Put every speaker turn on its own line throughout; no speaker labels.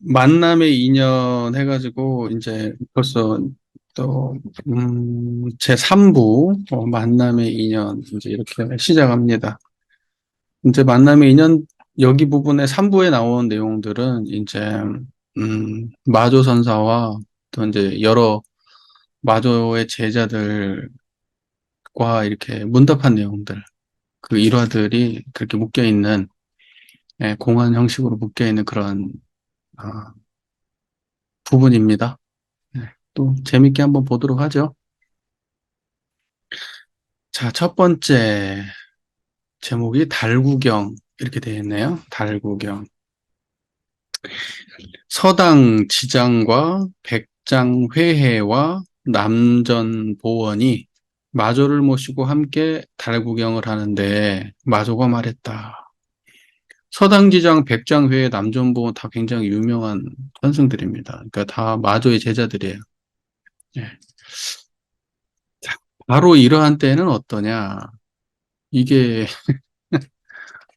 만남의 인연 해가지고, 이제 벌써 또, 제 3부, 만남의 인연, 이제 이렇게 시작합니다. 이제 만남의 인연, 여기 부분에 3부에 나온 내용들은 이제, 마조선사와 또 이제 여러 마조의 제자들과 이렇게 문답한 내용들, 그 일화들이 그렇게 묶여 있는, 공안 형식으로 묶여 있는 그런, 아, 부분입니다. 네, 또 재밌게 한번 보도록 하죠. 자, 첫 번째 제목이 달구경 이렇게 되어 있네요. 달구경. 서당 지장과 백장 회해와 남전 보원이 마조를 모시고 함께 달구경을 하는데 마조가 말했다. 서당 지장, 백장 회해, 남전 보원 다 굉장히 유명한 선생들입니다. 그러니까 다 마조의 제자들이에요. 예. 자, 바로 이러한 때는 어떠냐? 이게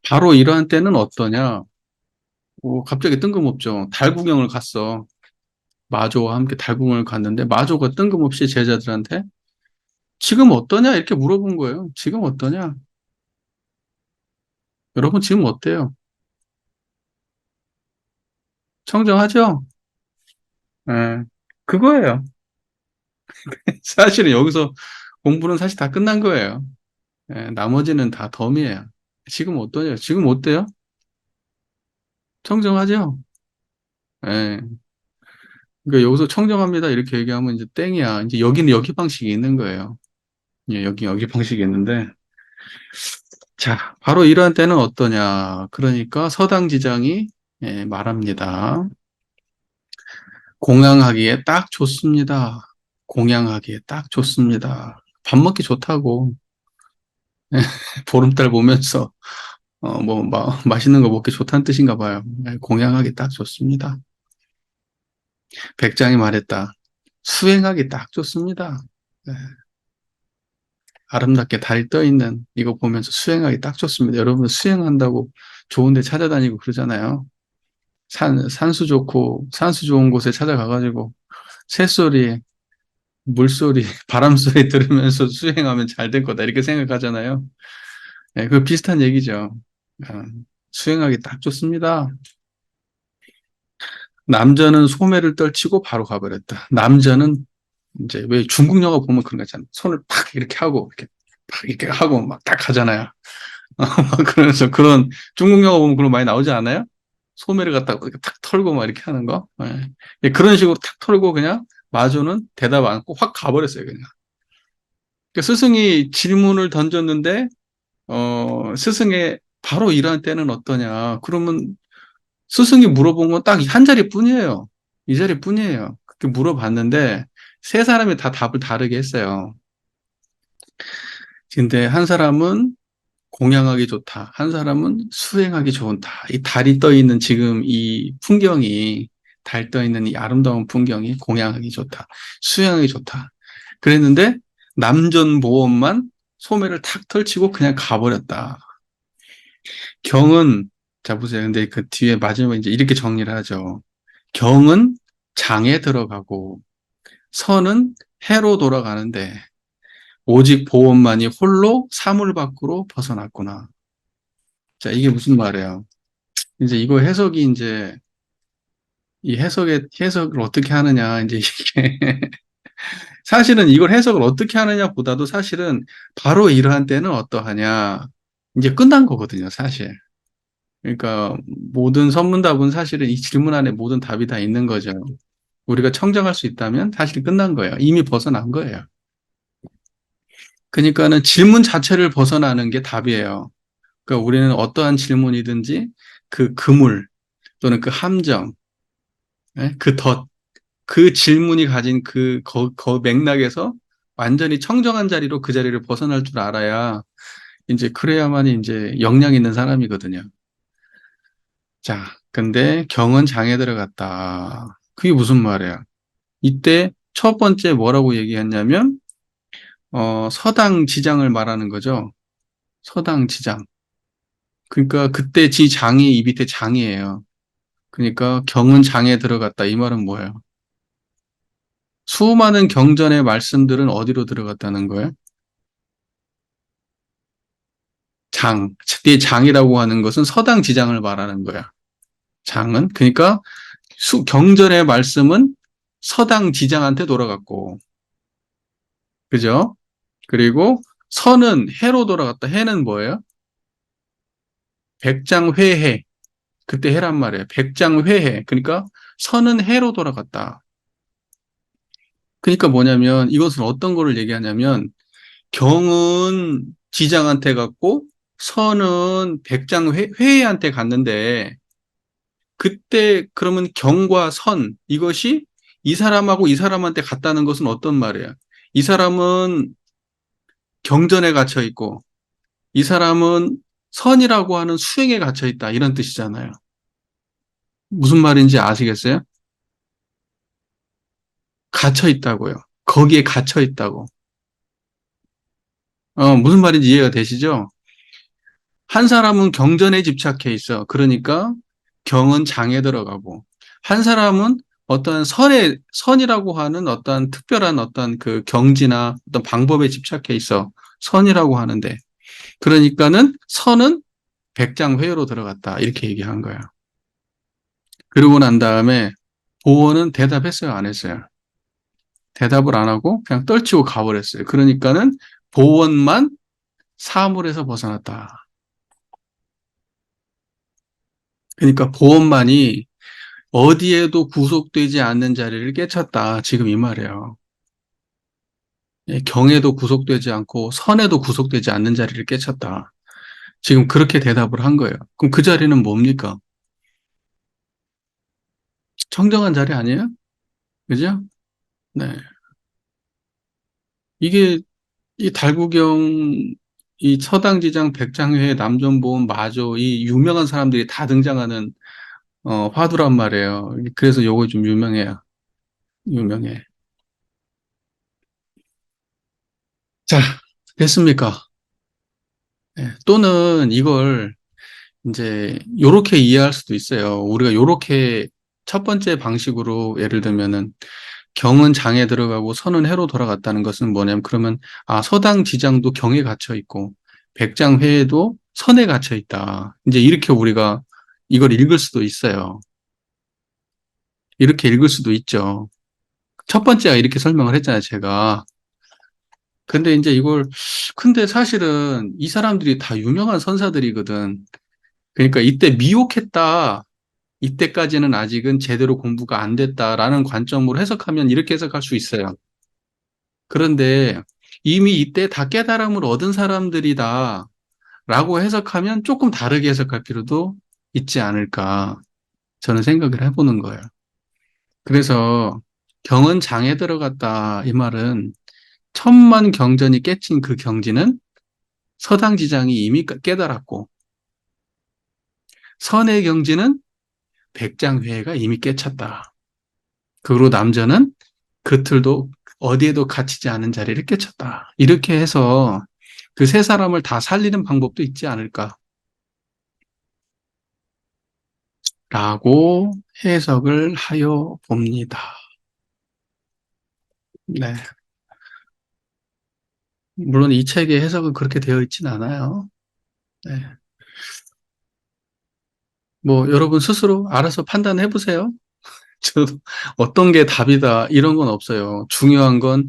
바로 이러한 때는 어떠냐? 갑자기 뜬금없죠. 달구경을 갔어. 마조와 함께 달구경을 갔는데 마조가 뜬금없이 제자들한테 지금 어떠냐? 이렇게 물어본 거예요. 지금 어떠냐? 여러분 지금 어때요? 청정하죠? 예, 그거예요. 사실은 여기서 공부는 사실 다 끝난 거예요. 예, 나머지는 다 덤이에요. 지금 어떠냐? 지금 어때요? 청정하죠? 예. 그러니까 여기서 청정합니다. 이렇게 얘기하면 이제 땡이야. 이제 여기는 여기 방식이 있는 거예요. 예, 여기 방식이 있는데 자, 바로 이러한 때는 어떠냐. 그러니까 서당지장이 말합니다. 공양하기에 딱 좋습니다. 공양하기에 딱 좋습니다. 밥 먹기 좋다고. 보름달 보면서 맛있는 거 먹기 좋다는 뜻인가 봐요. 공양하기 딱 좋습니다. 백장이 말했다. 수행하기 딱 좋습니다. 네, 아름답게 달이 떠 있는 이거 보면서 수행하기 딱 좋습니다. 여러분 수행한다고 좋은 데 찾아다니고 그러잖아요. 산수 좋고, 산수 좋은 곳에 찾아가가지고, 새소리, 물소리, 바람소리 들으면서 수행하면 잘 될 거다. 이렇게 생각하잖아요. 네, 그 비슷한 얘기죠. 어, 수행하기 딱 좋습니다. 남자는 소매를 떨치고 바로 가버렸다. 남자는 이제 왜 중국 영화 보면 그런 거 있잖아요. 손을 팍 이렇게 하고, 이렇게 팍 이렇게 하고 막 딱 가잖아요. 막 그러면서 그런 중국 영화 보면 그런 거 많이 나오지 않아요? 소매를 갖다가 이렇게 탁 털고 막 이렇게 하는 거. 예. 예, 그런 식으로 탁 털고 그냥 마주는 대답 안 하고 확 가버렸어요, 그냥. 그러니까 스승이 질문을 던졌는데, 스승의 바로 이러한 때는 어떠냐. 그러면 스승이 물어본 건 딱 한 자리뿐이에요. 이 자리뿐이에요. 그렇게 물어봤는데, 세 사람이 다 답을 다르게 했어요. 근데 한 사람은 공양하기 좋다. 한 사람은 수행하기 좋다. 이 달이 떠 있는 지금 이 풍경이 달 떠 있는 이 아름다운 풍경이 공양하기 좋다. 수행하기 좋다. 그랬는데 남전보원만 소매를 탁 털치고 그냥 가버렸다. 경은 자 보세요. 근데 그 뒤에 마지막에 이제 이렇게 정리를 하죠. 경은 장에 들어가고 선은 해로 돌아가는데 오직 보원만이 홀로 사물 밖으로 벗어났구나. 자, 이게 무슨 말이에요? 이제 이거 해석이 이제 이 해석을 어떻게 하느냐 이제 이게 사실은 이걸 해석을 어떻게 하느냐 보다도 사실은 바로 이러한 때는 어떠하냐 이제 끝난 거거든요, 사실. 그러니까 모든 선문답은 사실은 이 질문 안에 모든 답이 다 있는 거죠. 우리가 청정할 수 있다면 사실 끝난 거예요. 이미 벗어난 거예요. 그러니까는 질문 자체를 벗어나는 게 답이에요. 그러니까 우리는 어떠한 질문이든지 그 그물 또는 그 함정, 그 덫, 그 질문이 가진 그 맥락에서 완전히 청정한 자리로 그 자리를 벗어날 줄 알아야 이제 그래야만 이제 역량 있는 사람이거든요. 자, 근데 경은 장에 들어갔다. 그게 무슨 말이야? 이때 첫 번째 뭐라고 얘기했냐면, 서당 지장을 말하는 거죠. 서당 지장. 그러니까 그때 지 장이 이 밑에 장이에요. 그러니까 경은 장에 들어갔다. 이 말은 뭐예요? 수많은 경전의 말씀들은 어디로 들어갔다는 거예요? 장. 이 장이라고 하는 것은 서당 지장을 말하는 거야. 장은. 그러니까 경전의 말씀은 서당 지장한테 돌아갔고, 그죠? 그리고 선은 해로 돌아갔다. 해는 뭐예요? 백장회해. 그때 해란 말이에요. 백장회해. 그러니까 선은 해로 돌아갔다. 그러니까 뭐냐면 이것은 어떤 거를 얘기하냐면 경은 지장한테 갔고 선은 백장회해한테 갔는데 그때 그러면 경과 선 이것이 이 사람하고 이 사람한테 갔다는 것은 어떤 말이에요? 이 사람은 경전에 갇혀 있고 이 사람은 선이라고 하는 수행에 갇혀 있다 이런 뜻이잖아요. 무슨 말인지 아시겠어요? 갇혀 있다고요. 거기에 갇혀 있다고. 무슨 말인지 이해가 되시죠? 한 사람은 경전에 집착해 있어. 그러니까 경은 장에 들어가고, 한 사람은 어떤 선이라고 하는 어떤 특별한 어떤 그 경지나 어떤 방법에 집착해 있어. 선이라고 하는데. 그러니까는 선은 백장회의로 들어갔다. 이렇게 얘기한 거야. 그러고 난 다음에 보원은 대답했어요? 안 했어요? 대답을 안 하고 그냥 떨치고 가버렸어요. 그러니까는 보원만 사물에서 벗어났다. 그러니까 보원만이 어디에도 구속되지 않는 자리를 깨쳤다. 지금 이 말이에요. 예, 경에도 구속되지 않고 선에도 구속되지 않는 자리를 깨쳤다. 지금 그렇게 대답을 한 거예요. 그럼 그 자리는 뭡니까? 청정한 자리 아니에요? 그죠? 네. 이게 이 달구경, 이 서당지장, 백장회, 남존보험, 마조, 이 유명한 사람들이 다 등장하는 화두란 말이에요. 그래서 요거 좀 유명해요. 유명해. 자, 됐습니까? 네. 또는 이걸 이제 요렇게 이해할 수도 있어요. 우리가 요렇게 첫 번째 방식으로 예를 들면은 경은 장에 들어가고 선은 해로 돌아갔다는 것은 뭐냐면 그러면 서당 지장도 경에 갇혀 있고 백장회에도 선에 갇혀 있다. 이제 이렇게 우리가 이걸 읽을 수도 있어요. 이렇게 읽을 수도 있죠. 첫 번째가 이렇게 설명을 했잖아요, 제가. 근데 이제 근데 사실은 이 사람들이 다 유명한 선사들이거든. 그러니까 이때 미혹했다. 이때까지는 아직은 제대로 공부가 안 됐다라는 관점으로 해석하면 이렇게 해석할 수 있어요. 그런데 이미 이때 다 깨달음을 얻은 사람들이다 라고 해석하면 조금 다르게 해석할 필요도 있지 않을까 저는 생각을 해보는 거예요. 그래서 경은 장에 들어갔다 이 말은 천만 경전이 깨친 그 경지는 서당지장이 이미 깨달았고 선의 경지는 백장회가 이미 깨쳤다. 그리고 남자는 그 틀도 어디에도 갇히지 않은 자리를 깨쳤다. 이렇게 해서 그 세 사람을 다 살리는 방법도 있지 않을까. 라고 해석을 하여 봅니다. 네. 물론 이 책의 해석은 그렇게 되어 있진 않아요. 네. 뭐, 여러분 스스로 알아서 판단해 보세요. 저도 어떤 게 답이다, 이런 건 없어요. 중요한 건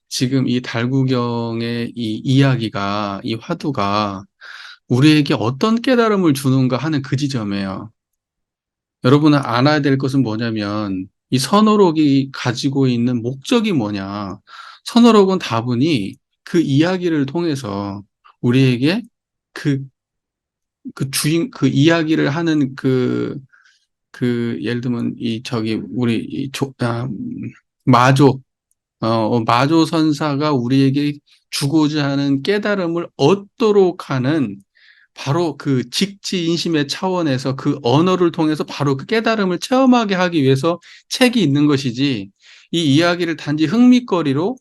지금 이 달구경의 이 이야기가, 이 화두가 우리에게 어떤 깨달음을 주는가 하는 그 지점이에요. 여러분은 알아야 될 것은 뭐냐면 이 선어록이 가지고 있는 목적이 뭐냐. 선어록은 다분히 그 이야기를 통해서 우리에게 그, 그 이야기를 하는 예를 들면 우리 마조, 마조 선사가 우리에게 주고자 하는 깨달음을 얻도록 하는 바로 그 직지인심의 차원에서 그 언어를 통해서 바로 그 깨달음을 체험하게 하기 위해서 책이 있는 것이지 이 이야기를 단지 흥미거리로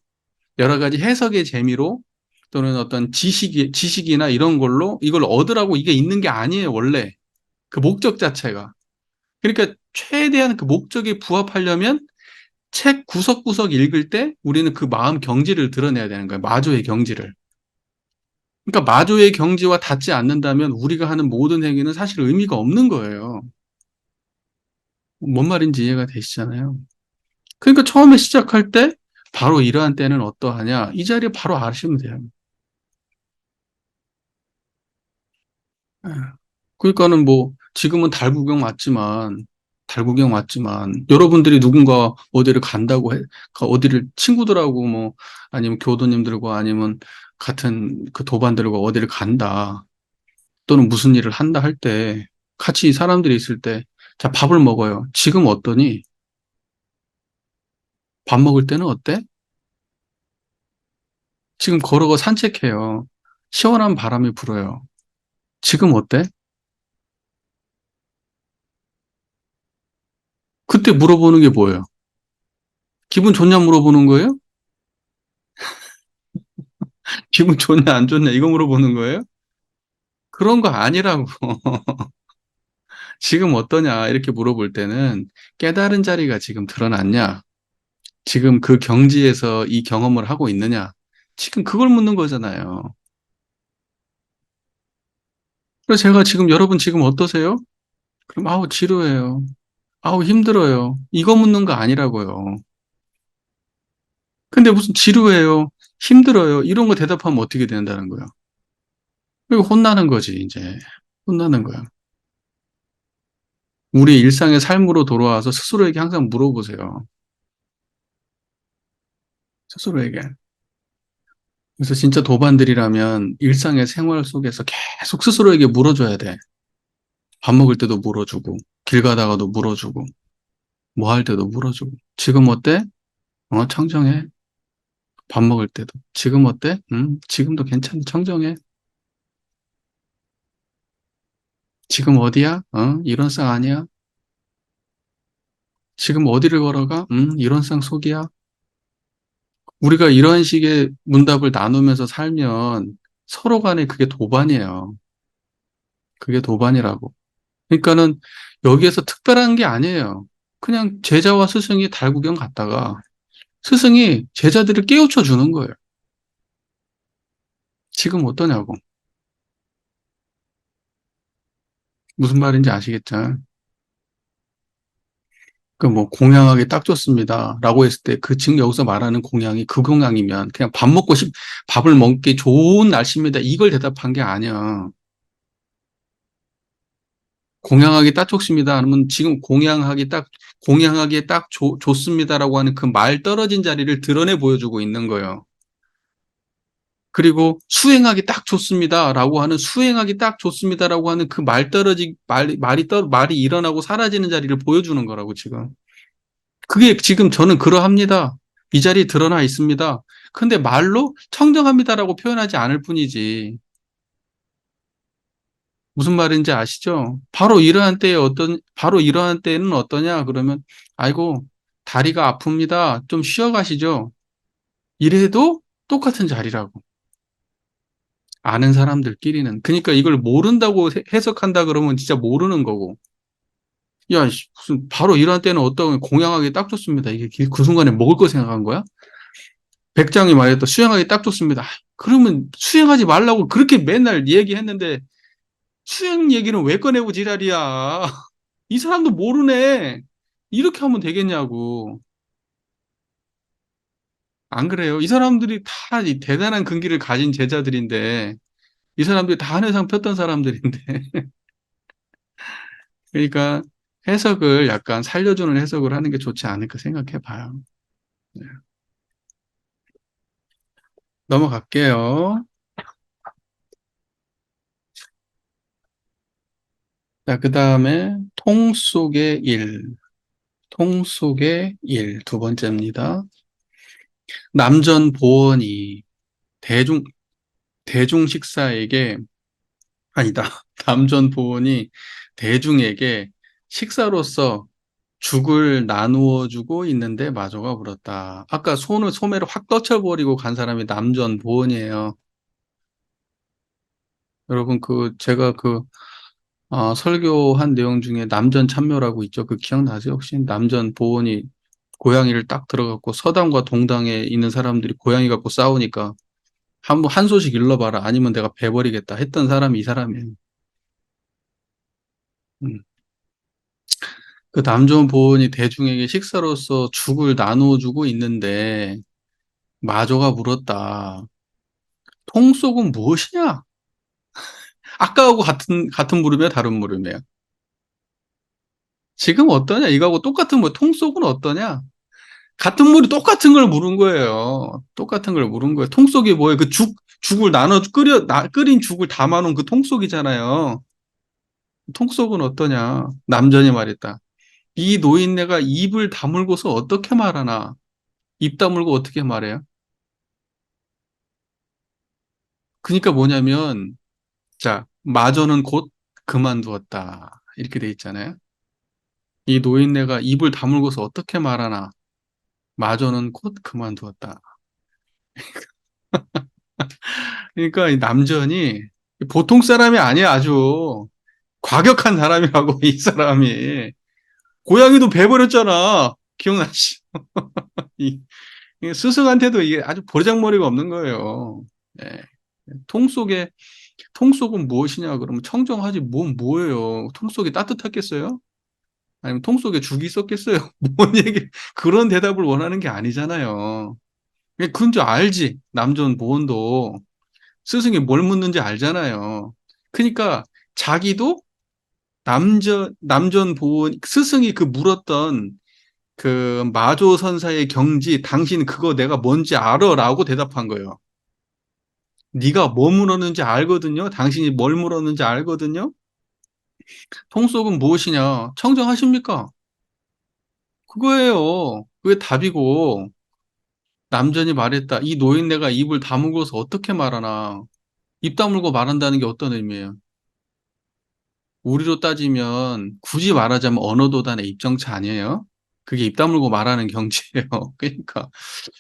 여러 가지 해석의 재미로 또는 어떤 지식이나 이런 걸로 이걸 얻으라고 이게 있는 게 아니에요, 원래. 그 목적 자체가. 그러니까 최대한 그 목적에 부합하려면 책 구석구석 읽을 때 우리는 그 마음 경지를 드러내야 되는 거예요. 마조의 경지를. 그러니까 마조의 경지와 닿지 않는다면 우리가 하는 모든 행위는 사실 의미가 없는 거예요. 뭔 말인지 이해가 되시잖아요. 그러니까 처음에 시작할 때 바로 이러한 때는 어떠하냐? 이 자리에 바로 아시면 돼요. 예. 그러니까는 뭐 지금은 달 구경 왔지만 여러분들이 누군가 어디를 간다고 해, 어디를 친구들하고 뭐 아니면 교도님들과 아니면 같은 그 도반들과 어디를 간다 또는 무슨 일을 한다 할 때 같이 사람들이 있을 때 자, 밥을 먹어요. 지금 어떠니? 밥 먹을 때는 어때? 지금 걸어가 산책해요. 시원한 바람이 불어요. 지금 어때? 그때 물어보는 게 뭐예요? 기분 좋냐 물어보는 거예요? 기분 좋냐 안 좋냐 이거 물어보는 거예요? 그런 거 아니라고. 지금 어떠냐 이렇게 물어볼 때는 깨달은 자리가 지금 드러났냐? 지금 그 경지에서 이 경험을 하고 있느냐? 지금 그걸 묻는 거잖아요. 그래서 제가 지금 여러분 지금 어떠세요? 그럼 아우 지루해요. 아우 힘들어요. 이거 묻는 거 아니라고요. 근데 무슨 지루해요. 힘들어요. 이런 거 대답하면 어떻게 된다는 거예요? 이거 혼나는 거지 이제. 혼나는 거야. 우리 일상의 삶으로 돌아와서 스스로에게 항상 물어보세요. 스스로에게. 그래서 진짜 도반들이라면 일상의 생활 속에서 계속 스스로에게 물어줘야 돼. 밥 먹을 때도 물어주고, 길 가다가도 물어주고, 뭐 할 때도 물어주고. 지금 어때? 청정해. 밥 먹을 때도. 지금 어때? 지금도 괜찮아. 청정해. 지금 어디야? 이런 쌍 아니야? 지금 어디를 걸어가? 이런 쌍 속이야? 우리가 이런 식의 문답을 나누면서 살면 서로 간에 그게 도반이에요. 그게 도반이라고. 그러니까는 여기에서 특별한 게 아니에요. 그냥 제자와 스승이 달구경 갔다가 스승이 제자들을 깨우쳐 주는 거예요. 지금 어떠냐고. 무슨 말인지 아시겠죠? 그 뭐 공양하기 딱 좋습니다. 라고 했을 때 그 지금 여기서 말하는 공양이 그 공양이면 그냥 밥을 먹기 좋은 날씨입니다. 이걸 대답한 게 아니야. 공양하기 딱 좋습니다. 하면 지금 공양하기에 딱 좋습니다라고 하는 그 말 떨어진 자리를 드러내 보여주고 있는 거예요. 그리고 수행하기 딱 좋습니다라고 하는 수행하기 딱 좋습니다라고 하는 그 말이 일어나고 사라지는 자리를 보여주는 거라고 지금. 그게 지금 저는 그러합니다. 이 자리에 드러나 있습니다. 근데 말로 청정합니다라고 표현하지 않을 뿐이지. 무슨 말인지 아시죠? 바로 이러한 때는 어떠냐? 그러면, 아이고, 다리가 아픕니다. 좀 쉬어 가시죠. 이래도 똑같은 자리라고. 아는 사람들끼리는. 그러니까 이걸 모른다고 해석한다 그러면 진짜 모르는 거고. 야, 무슨, 바로 이러한 때는 어떤 공양하기 딱 좋습니다. 이게 그 순간에 먹을 거 생각한 거야? 백장이 말했다. 수영하기 딱 좋습니다. 그러면 수영하지 말라고 그렇게 맨날 얘기했는데 수영 얘기는 왜 꺼내고 지랄이야. 이 사람도 모르네. 이렇게 하면 되겠냐고. 안 그래요? 이 사람들이 다 이 대단한 근기를 가진 제자들인데 이 사람들이 다 한해상 폈던 사람들인데 그러니까 해석을 약간 살려주는 해석을 하는 게 좋지 않을까 생각해 봐요. 네. 넘어갈게요. 자, 그 다음에 통 속의 일, 두 번째입니다. 남전 보원이 대중, 대중 식사에게, 아니다. 남전보원이 대중에게 식사로서 죽을 나누어 주고 있는데 마조가 울었다. 아까 소매를 확 떨쳐버리고 간 사람이 남전보원이에요. 여러분, 제가 설교한 내용 중에 남전 참묘라고 있죠. 그 기억나세요? 혹시 남전 보원이 고양이를 딱 들어갖고 서당과 동당에 있는 사람들이 고양이 갖고 싸우니까 한 소식 일러봐라. 아니면 내가 베버리겠다 했던 사람이 이 사람이에요. 음. 그 남전 보원이 대중에게 식사로서 죽을 나누어주고 있는데 마조가 물었다. 통속은 무엇이냐? 아까하고 같은 물음이야, 다른 물음이야. 지금 어떠냐? 이거하고 똑같은 뭐 통속은 어떠냐? 같은 물이 똑같은 걸 물은 거예요. 똑같은 걸 물은 거예요. 통속이 뭐예요? 그 죽을 끓인 죽을 담아놓은 그 통속이잖아요. 통속은 어떠냐? 남전이 말했다. 이 노인네가 입을 다물고서 어떻게 말하나? 입 다물고 어떻게 말해요? 그러니까 뭐냐면, 자, 마저는 곧 그만두었다. 이렇게 돼 있잖아요. 이 노인네가 입을 다물고서 어떻게 말하나? 마저는 곧 그만두었다. 그러니까 이 남전이 보통 사람이 아니야, 아주. 과격한 사람이라고, 이 사람이. 고양이도 베버렸잖아. 기억나시? 이, 이 스승한테도 이게 아주 버장머리가 없는 거예요. 예. 통속은 무엇이냐? 그러면 청정하지, 뭐예요? 통속이 따뜻했겠어요? 아니면 통속에 죽이 있었겠어요? 뭔 얘기, 그런 대답을 원하는 게 아니잖아요. 그건 줄 알지. 남전 보원도 스승이 뭘 묻는지 알잖아요. 그러니까 자기도 남전 보원, 스승이 그 물었던 그 마조 선사의 경지, 당신 그거 내가 뭔지 알아? 라고 대답한 거예요. 네가 뭐 물었는지 알거든요. 당신이 뭘 물었는지 알거든요. 통속은 무엇이냐? 청정하십니까? 그거예요. 그게 답이고 남전이 말했다. 이 노인네가 입을 다물고서 어떻게 말하나? 입 다물고 말한다는 게 어떤 의미예요? 우리로 따지면 굳이 말하자면 언어도단의 입정차 아니에요? 그게 입 다물고 말하는 경지예요. 그러니까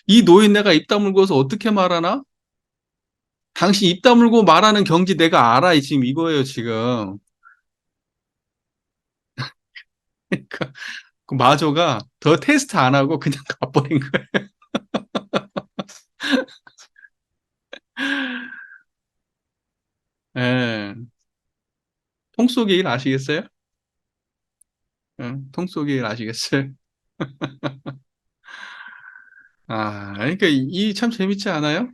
이 노인네가 입 다물고서 어떻게 말하나? 당신 입 다물고 말하는 경지 내가 알아. 지금 이거예요, 지금. 그러니까 그 마조가 더 테스트 안 하고 그냥 가버린 거예요. 예. 통속의 일 아시겠어요? 예, 통속의 일 아시겠어요? 그러니까 이 참 재밌지 않아요?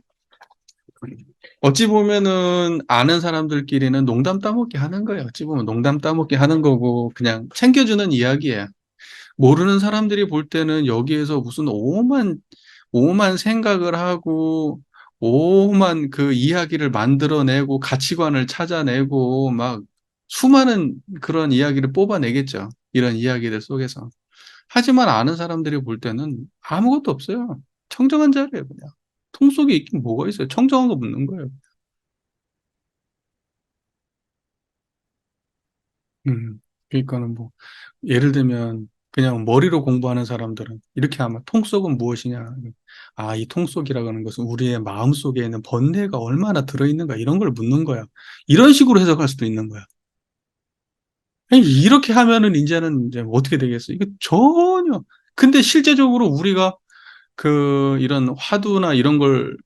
어찌 보면은 아는 사람들끼리는 농담 따먹기 하는 거예요. 어찌 보면 농담 따먹기 하는 거고 그냥 챙겨주는 이야기예요. 모르는 사람들이 볼 때는 여기에서 무슨 오만 생각을 하고 오만 그 이야기를 만들어내고 가치관을 찾아내고 막 수많은 그런 이야기를 뽑아내겠죠. 이런 이야기들 속에서. 하지만 아는 사람들이 볼 때는 아무것도 없어요. 청정한 자리예요, 그냥. 통 속에 있긴 뭐가 있어요. 청정한 거 묻는 거예요. 음, 그러니까는 뭐, 예를 들면, 그냥 머리로 공부하는 사람들은 이렇게 하면 통 속은 무엇이냐. 이 통 속이라고 하는 것은 우리의 마음 속에 있는 번뇌가 얼마나 들어있는가 이런 걸 묻는 거야. 이런 식으로 해석할 수도 있는 거야. 아니, 이렇게 하면은 이제는 이제 어떻게 되겠어? 이거 전혀. 근데 실제적으로 우리가 이런 화두나 이런 걸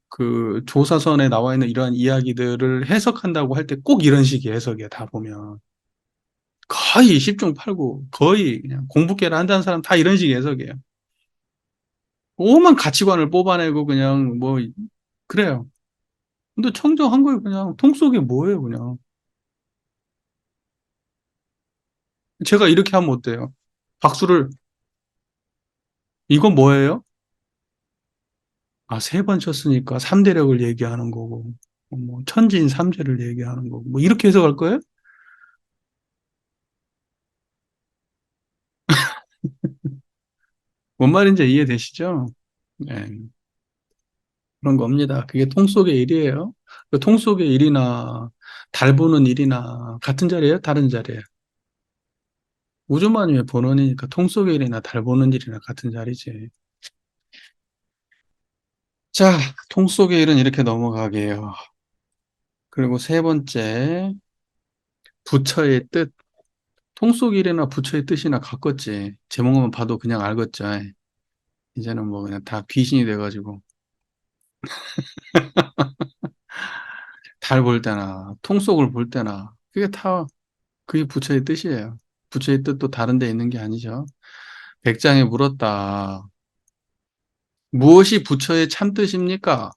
조사선에 나와 있는 이러한 이야기들을 해석한다고 할 때 꼭 이런 식의 해석이야, 다 보면. 거의 10중 8구, 거의 그냥 공부깨를 한다는 사람 다 이런 식의 해석이에요. 오만 가치관을 뽑아내고 그냥 뭐, 그래요. 근데 청정한 거예요, 그냥. 통 속에 뭐예요, 그냥. 제가 이렇게 하면 어때요? 박수를, 이건 뭐예요? 세 번 쳤으니까 3대력을 얘기하는 거고, 뭐, 천진 3재를 얘기하는 거고, 뭐, 이렇게 해석할 거예요? 뭔 말인지 이해되시죠? 네. 그런 겁니다. 그게 통 속의 일이에요. 그통 속의 일이나 달 보는 일이나 같은 자리예요? 다른 자리예요? 우주만유의 본원이니까 통 속의 일이나 달 보는 일이나 같은 자리지. 자, 통 속의 일은 이렇게 넘어가게요. 그리고 세 번째, 부처의 뜻. 통속일이나 부처의 뜻이나 같겠지. 제목만 봐도 그냥 알겠죠. 이제는 뭐 그냥 다 귀신이 돼가지고 달 볼 때나 통속을 볼 때나 그게 다 그게 부처의 뜻이에요. 부처의 뜻도 다른 데 있는 게 아니죠. 백장에 물었다. 무엇이 부처의 참뜻입니까?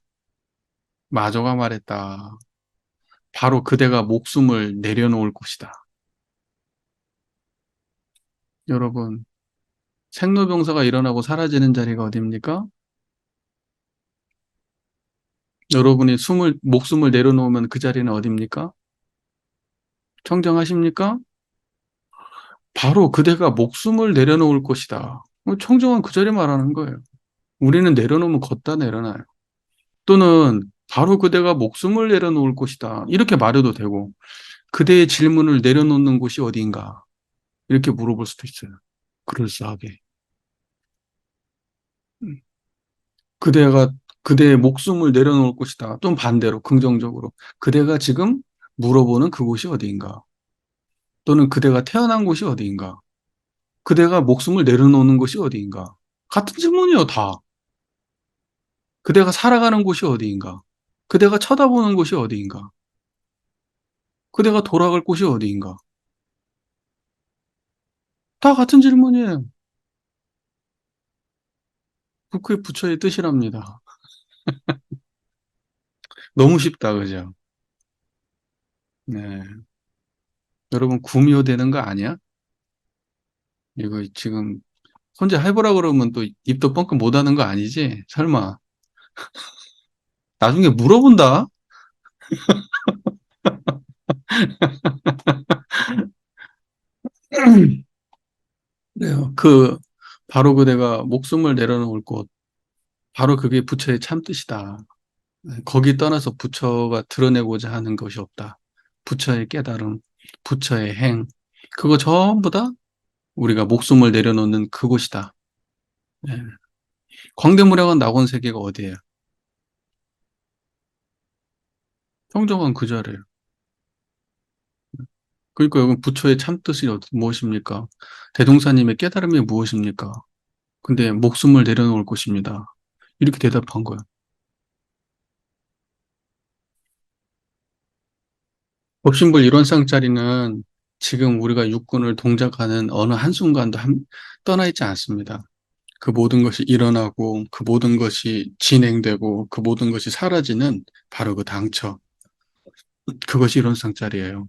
마조가 말했다. 바로 그대가 목숨을 내려놓을 것이다. 여러분, 생로병사가 일어나고 사라지는 자리가 어디입니까? 여러분이 목숨을 내려놓으면 그 자리는 어디입니까? 청정하십니까? 바로 그대가 목숨을 내려놓을 것이다. 청정한 그 자리 말하는 거예요. 우리는 내려놓으면 걷다 내려놔요. 또는 바로 그대가 목숨을 내려놓을 것이다. 이렇게 말해도 되고, 그대의 질문을 내려놓는 곳이 어디인가? 이렇게 물어볼 수도 있어요. 그럴싸하게. 음. 그대가 그대의 목숨을 내려놓을 것이다. 좀 반대로 긍정적으로 그대가 지금 물어보는 그곳이 어디인가? 또는 그대가 태어난 곳이 어디인가? 그대가 목숨을 내려놓는 곳이 어디인가? 같은 질문이요, 다. 그대가 살아가는 곳이 어디인가? 그대가 쳐다보는 곳이 어디인가? 그대가 돌아갈 곳이 어디인가? 다 같은 질문이에요. 그게 부처의 뜻이랍니다. 너무 쉽다, 그죠? 네. 여러분, 구미호 되는 거 아니야? 이거 지금 혼자 해보라 그러면 또 입도 뻥끗 못 하는 거 아니지? 설마. 나중에 물어본다? 그래요. 바로 그대가 목숨을 내려놓을 곳, 바로 그게 부처의 참뜻이다. 거기 떠나서 부처가 드러내고자 하는 것이 없다. 부처의 깨달음, 부처의 행, 그거 전부 다 우리가 목숨을 내려놓는 그곳이다. 예. 광대무량한 낙원 세계가 어디예요? 평정한 그 자리예요. 그러니까 여기 부처의 참뜻이 무엇입니까? 대동사님의 깨달음이 무엇입니까? 근데 목숨을 내려놓을 것입니다. 이렇게 대답한 거예요. 법신불 이론상짜리는 지금 우리가 육군을 동작하는 어느 한순간도 떠나 있지 않습니다. 그 모든 것이 일어나고 그 모든 것이 진행되고 그 모든 것이 사라지는 바로 그 당처. 그것이 이론상짜리예요.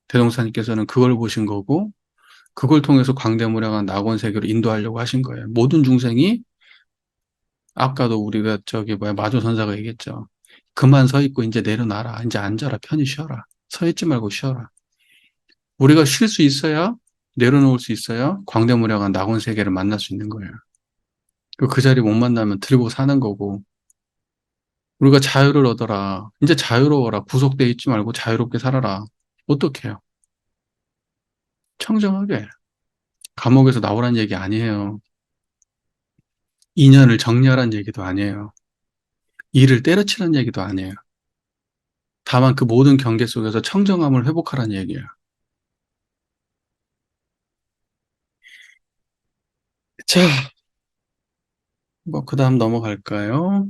대동사님께서는 그걸 보신 거고 그걸 통해서 광대무량한 낙원세계로 인도하려고 하신 거예요. 모든 중생이 아까도 우리가 마조선사가 얘기했죠. 그만 서 있고 이제 내려놔라. 이제 앉아라. 편히 쉬어라. 서 있지 말고 쉬어라. 우리가 쉴 수 있어야 내려놓을 수 있어야 광대무량한 낙원 세계를 만날 수 있는 거예요. 그 자리 못 만나면 들고 사는 거고 우리가 자유를 얻어라. 이제 자유로워라. 구속돼 있지 말고 자유롭게 살아라. 어떻게 해요? 청정하게. 감옥에서 나오란 얘기 아니에요. 인연을 정리하란 얘기도 아니에요. 일을 때려치란 얘기도 아니에요. 다만 그 모든 경계 속에서 청정함을 회복하란 얘기예요. 자, 뭐, 그 다음 넘어갈까요?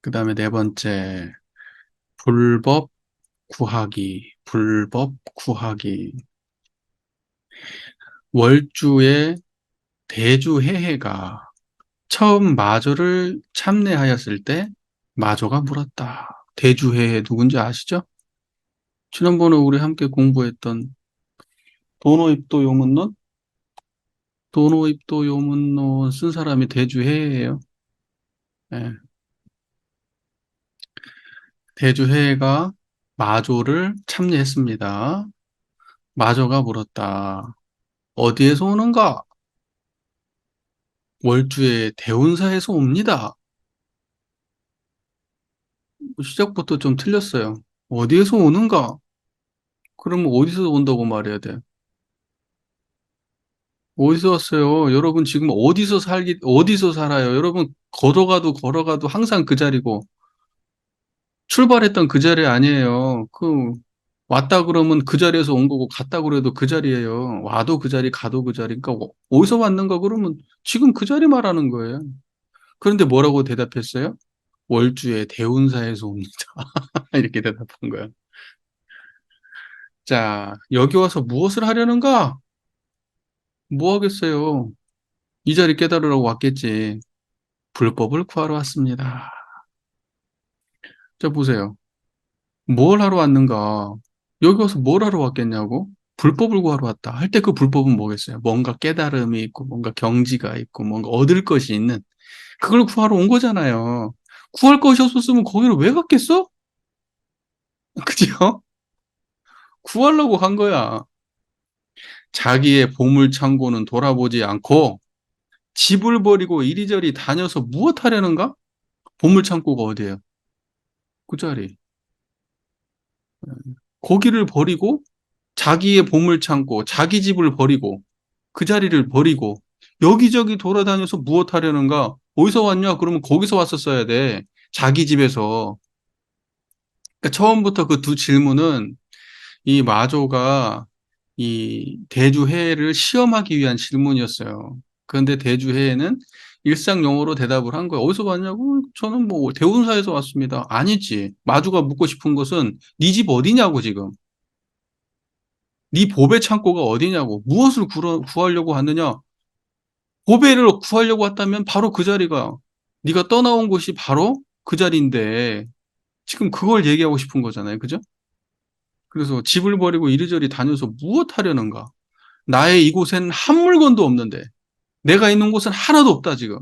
그 다음에 네 번째, 불법 구하기, 불법 구하기. 월주의 대주해해가 처음 마조를 참례하였을 때 마조가 물었다. 대주해해 누군지 아시죠? 지난번에 우리 함께 공부했던 도노입도 요문론? 도노입도 요문론 쓴 사람이 대주해해예요. 예. 대주해해가 마조를 참례했습니다. 마조가 물었다. 어디에서 오는가? 월주의 대운사에서 옵니다. 시작부터 좀 틀렸어요. 어디에서 오는가? 그러면 어디서 온다고 말해야 돼? 어디서 왔어요? 여러분 지금 어디서 살아요? 여러분 걸어가도 항상 그 자리고, 출발했던 그 자리 아니에요. 왔다 그러면 그 자리에서 온 거고 갔다 그래도 그 자리예요. 와도 그 자리, 가도 그 자리. 그러니까 어디서 왔는가 그러면 지금 그 자리 말하는 거예요. 그런데 뭐라고 대답했어요? 월주에 대운사에서 옵니다. 이렇게 대답한 거야. 자, 여기 와서 무엇을 하려는가? 뭐 하겠어요? 이 자리 깨달으라고 왔겠지. 불법을 구하러 왔습니다. 자, 보세요. 뭘 하러 왔는가? 여기 와서 뭘 하러 왔겠냐고? 불법을 구하러 왔다. 할 때 그 불법은 뭐겠어요? 뭔가 깨달음이 있고, 뭔가 경지가 있고, 뭔가 얻을 것이 있는, 그걸 구하러 온 거잖아요. 구할 것이 없었으면 거기를 왜 갔겠어? 그죠? 구하려고 간 거야. 자기의 보물창고는 돌아보지 않고 집을 버리고 이리저리 다녀서 무엇 하려는가? 보물창고가 어디예요? 그 자리. 거기를 버리고 자기의 보물창고, 자기 집을 버리고 그 자리를 버리고 여기저기 돌아다녀서 무엇 하려는가? 어디서 왔냐? 그러면 거기서 왔었어야 돼. 자기 집에서. 그러니까 처음부터 그 두 질문은 이 마조가 이 대주해를 시험하기 위한 질문이었어요. 그런데 대주해는 일상 용어로 대답을 한 거예요. 어디서 왔냐고? 저는 뭐 대운사에서 왔습니다. 아니지. 마주가 묻고 싶은 것은 네 집 어디냐고 지금. 네 보배 창고가 어디냐고. 무엇을 구하려고 왔느냐? 보배를 구하려고 왔다면 바로 그 자리가 네가 떠나온 곳이 바로 그 자리인데 지금 그걸 얘기하고 싶은 거잖아요. 그죠? 그래서 집을 버리고 이리저리 다녀서 무엇 하려는가? 나의 이곳에는 한 물건도 없는데 내가 있는 곳은 하나도 없다 지금.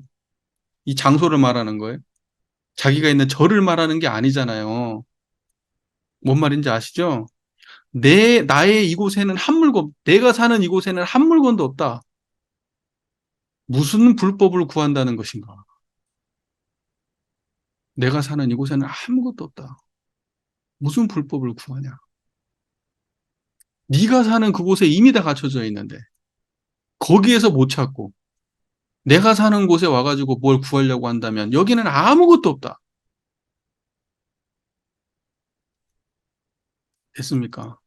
이 장소를 말하는 거예요. 자기가 있는 절을 말하는 게 아니잖아요. 뭔 말인지 아시죠? 나의 이곳에는 한 물건, 내가 사는 이곳에는 한 물건도 없다. 무슨 불법을 구한다는 것인가? 내가 사는 이곳에는 아무것도 없다. 무슨 불법을 구하냐? 네가 사는 그곳에 이미 다 갖춰져 있는데 거기에서 못 찾고 내가 사는 곳에 와가지고 뭘 구하려고 한다면 여기는 아무것도 없다. 됐습니까?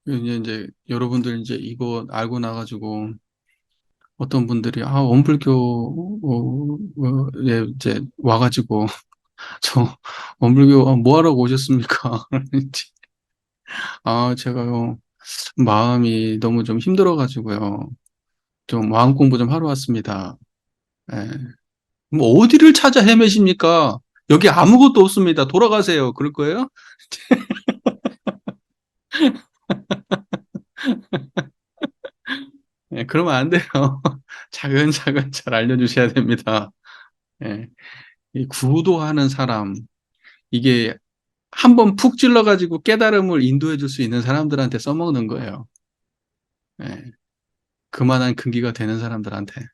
이제 여러분들 이제 이거 알고 나가지고 어떤 분들이 원불교에 이제 와가지고 저 원불교 뭐 하러 오셨습니까? 제가요 마음이 너무 좀 힘들어가지고요 좀 마음 공부 좀 하러 왔습니다. 예. 뭐 어디를 찾아 헤매십니까? 여기 아무것도 없습니다. 돌아가세요. 그럴 거예요? 예, 그러면 안 돼요. 차근차근 잘 알려주셔야 됩니다. 예. 이 구도하는 사람, 이게 한번 푹 찔러가지고 깨달음을 인도해 줄 수 있는 사람들한테 써먹는 거예요. 예. 그만한 근기가 되는 사람들한테.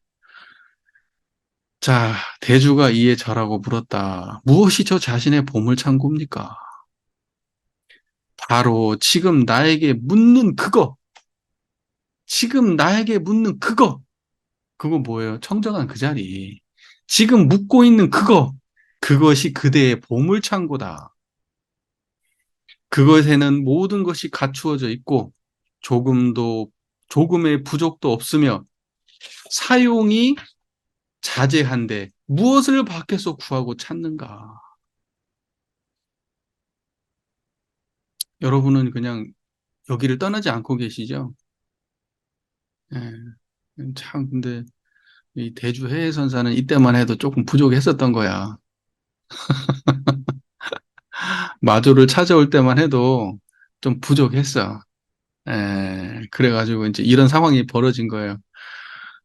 자, 대주가 이에 절하고 물었다. 무엇이 저 자신의 보물창고입니까? 바로 지금 나에게 묻는 그거. 지금 나에게 묻는 그거. 그거 뭐예요? 청정한 그 자리. 지금 묻고 있는 그거. 그것이 그대의 보물창고다. 그것에는 모든 것이 갖추어져 있고 조금의 부족도 없으며 사용이 자제한데 무엇을 밖에서 구하고 찾는가? 여러분은 그냥 여기를 떠나지 않고 계시죠? 예, 참 근데 이 대주 해외선사는 이때만 해도 조금 부족했었던 거야. 마조를 찾아올 때만 해도 좀 부족했어. 그래가지고 이제 이런 상황이 벌어진 거예요.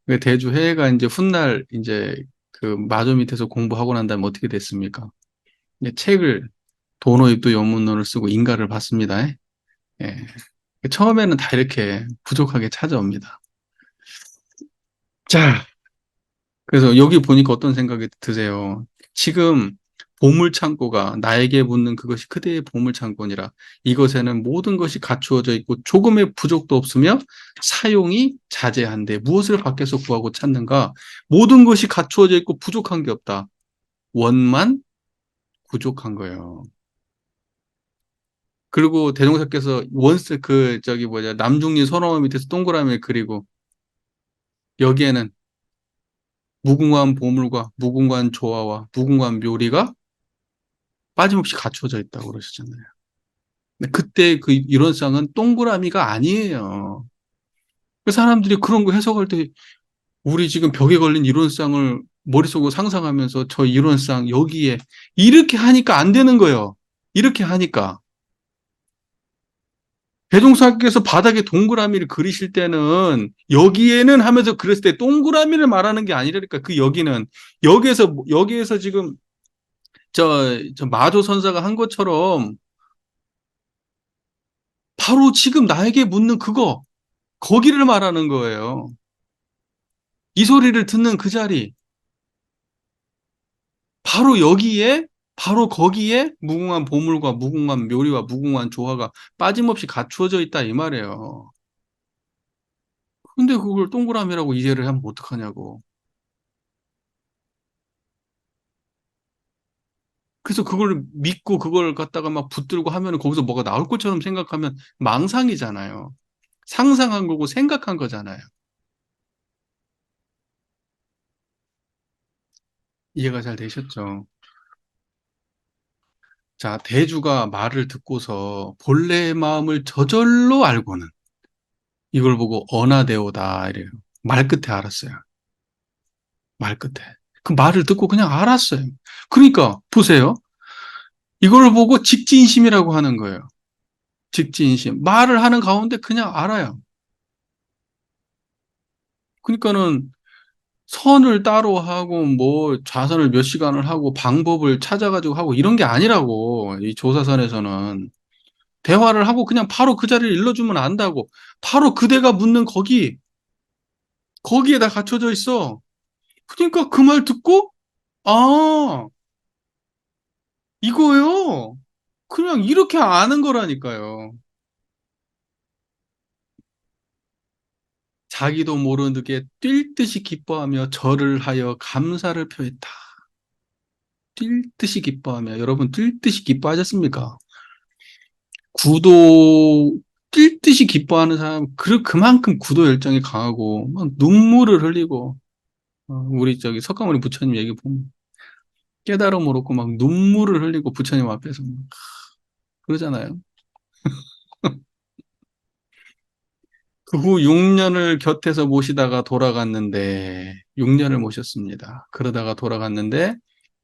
그 대주 해외가 이제 훗날 이제 그 마조 밑에서 공부하고 난 다음에 어떻게 됐습니까? 이제 책을 도노입도 연문론을 쓰고 인가를 받습니다. 예. 처음에는 다 이렇게 부족하게 찾아옵니다. 자, 그래서 여기 보니까 어떤 생각이 드세요? 지금 보물창고가 나에게 묻는 그것이 그대의 보물창고니라. 이것에는 모든 것이 갖추어져 있고 조금의 부족도 없으며 사용이 자제한데 무엇을 밖에서 구하고 찾는가? 모든 것이 갖추어져 있고 부족한 게 없다. 원만 부족한 거예요. 그리고 대종사께서 원스 남중리 소나무 밑에서 동그라미를 그리고 여기에는 무궁한 보물과 무궁한 조화와 무궁한 묘리가 빠짐없이 갖춰져 있다고 그러시잖아요. 근데 그때 그 이론상은 동그라미가 아니에요. 그 사람들이 그런 거 해석할 때 우리 지금 벽에 걸린 이론상을 머릿속으로 상상하면서 저 이론상 여기에 이렇게 하니까 안 되는 거예요. 이렇게 하니까. 대종사께서 바닥에 동그라미를 그리실 때는 여기에는 하면서 그랬을 때 동그라미를 말하는 게 아니라니까. 그 여기는 여기에서 지금 저 마조 선사가 한 것처럼 바로 지금 나에게 묻는 그거 거기를 말하는 거예요. 이 소리를 듣는 그 자리 바로 여기에 바로 거기에 무궁한 보물과 무궁한 묘리와 무궁한 조화가 빠짐없이 갖추어져 있다 이 말이에요. 근데 그걸 동그라미라고 이해를 하면 어떡하냐고. 그래서 그걸 믿고 그걸 갖다가 막 붙들고 하면 거기서 뭐가 나올 것처럼 생각하면 망상이잖아요. 상상한 거고 생각한 거잖아요. 이해가 잘 되셨죠? 자, 대주가 말을 듣고서 본래의 마음을 저절로 알고는 이걸 보고 언하되오다 이래요. 말 끝에 알았어요. 말 끝에. 그 말을 듣고 그냥 알았어요. 그러니까 보세요. 이걸 보고 직진심이라고 하는 거예요. 직진심. 말을 하는 가운데 그냥 알아요. 그러니까는 선을 따로 하고 뭐 좌선을 몇 시간을 하고 방법을 찾아가지고 하고 이런 게 아니라고. 이 조사선에서는 대화를 하고 그냥 바로 그 자리를 일러주면 안다고. 바로 그대가 묻는 거기에 다 갖춰져 있어. 그러니까 그 말 듣고 아 이거요. 그냥 이렇게 아는 거라니까요. 자기도 모르게 뛸 듯이 기뻐하며 절을 하여 감사를 표했다. 뛸 듯이 기뻐하며 여러분 뛸 듯이 기뻐하셨습니까? 구도 뛸 듯이 기뻐하는 사람 그만큼 구도 열정이 강하고 막 눈물을 흘리고 우리 석가모니 부처님 얘기 보면 깨달음을 얻고 막 눈물을 흘리고 부처님 앞에서 막 그러잖아요. 그 후 6년을 곁에서 모시다가 돌아갔는데 6년을 모셨습니다. 그러다가 돌아갔는데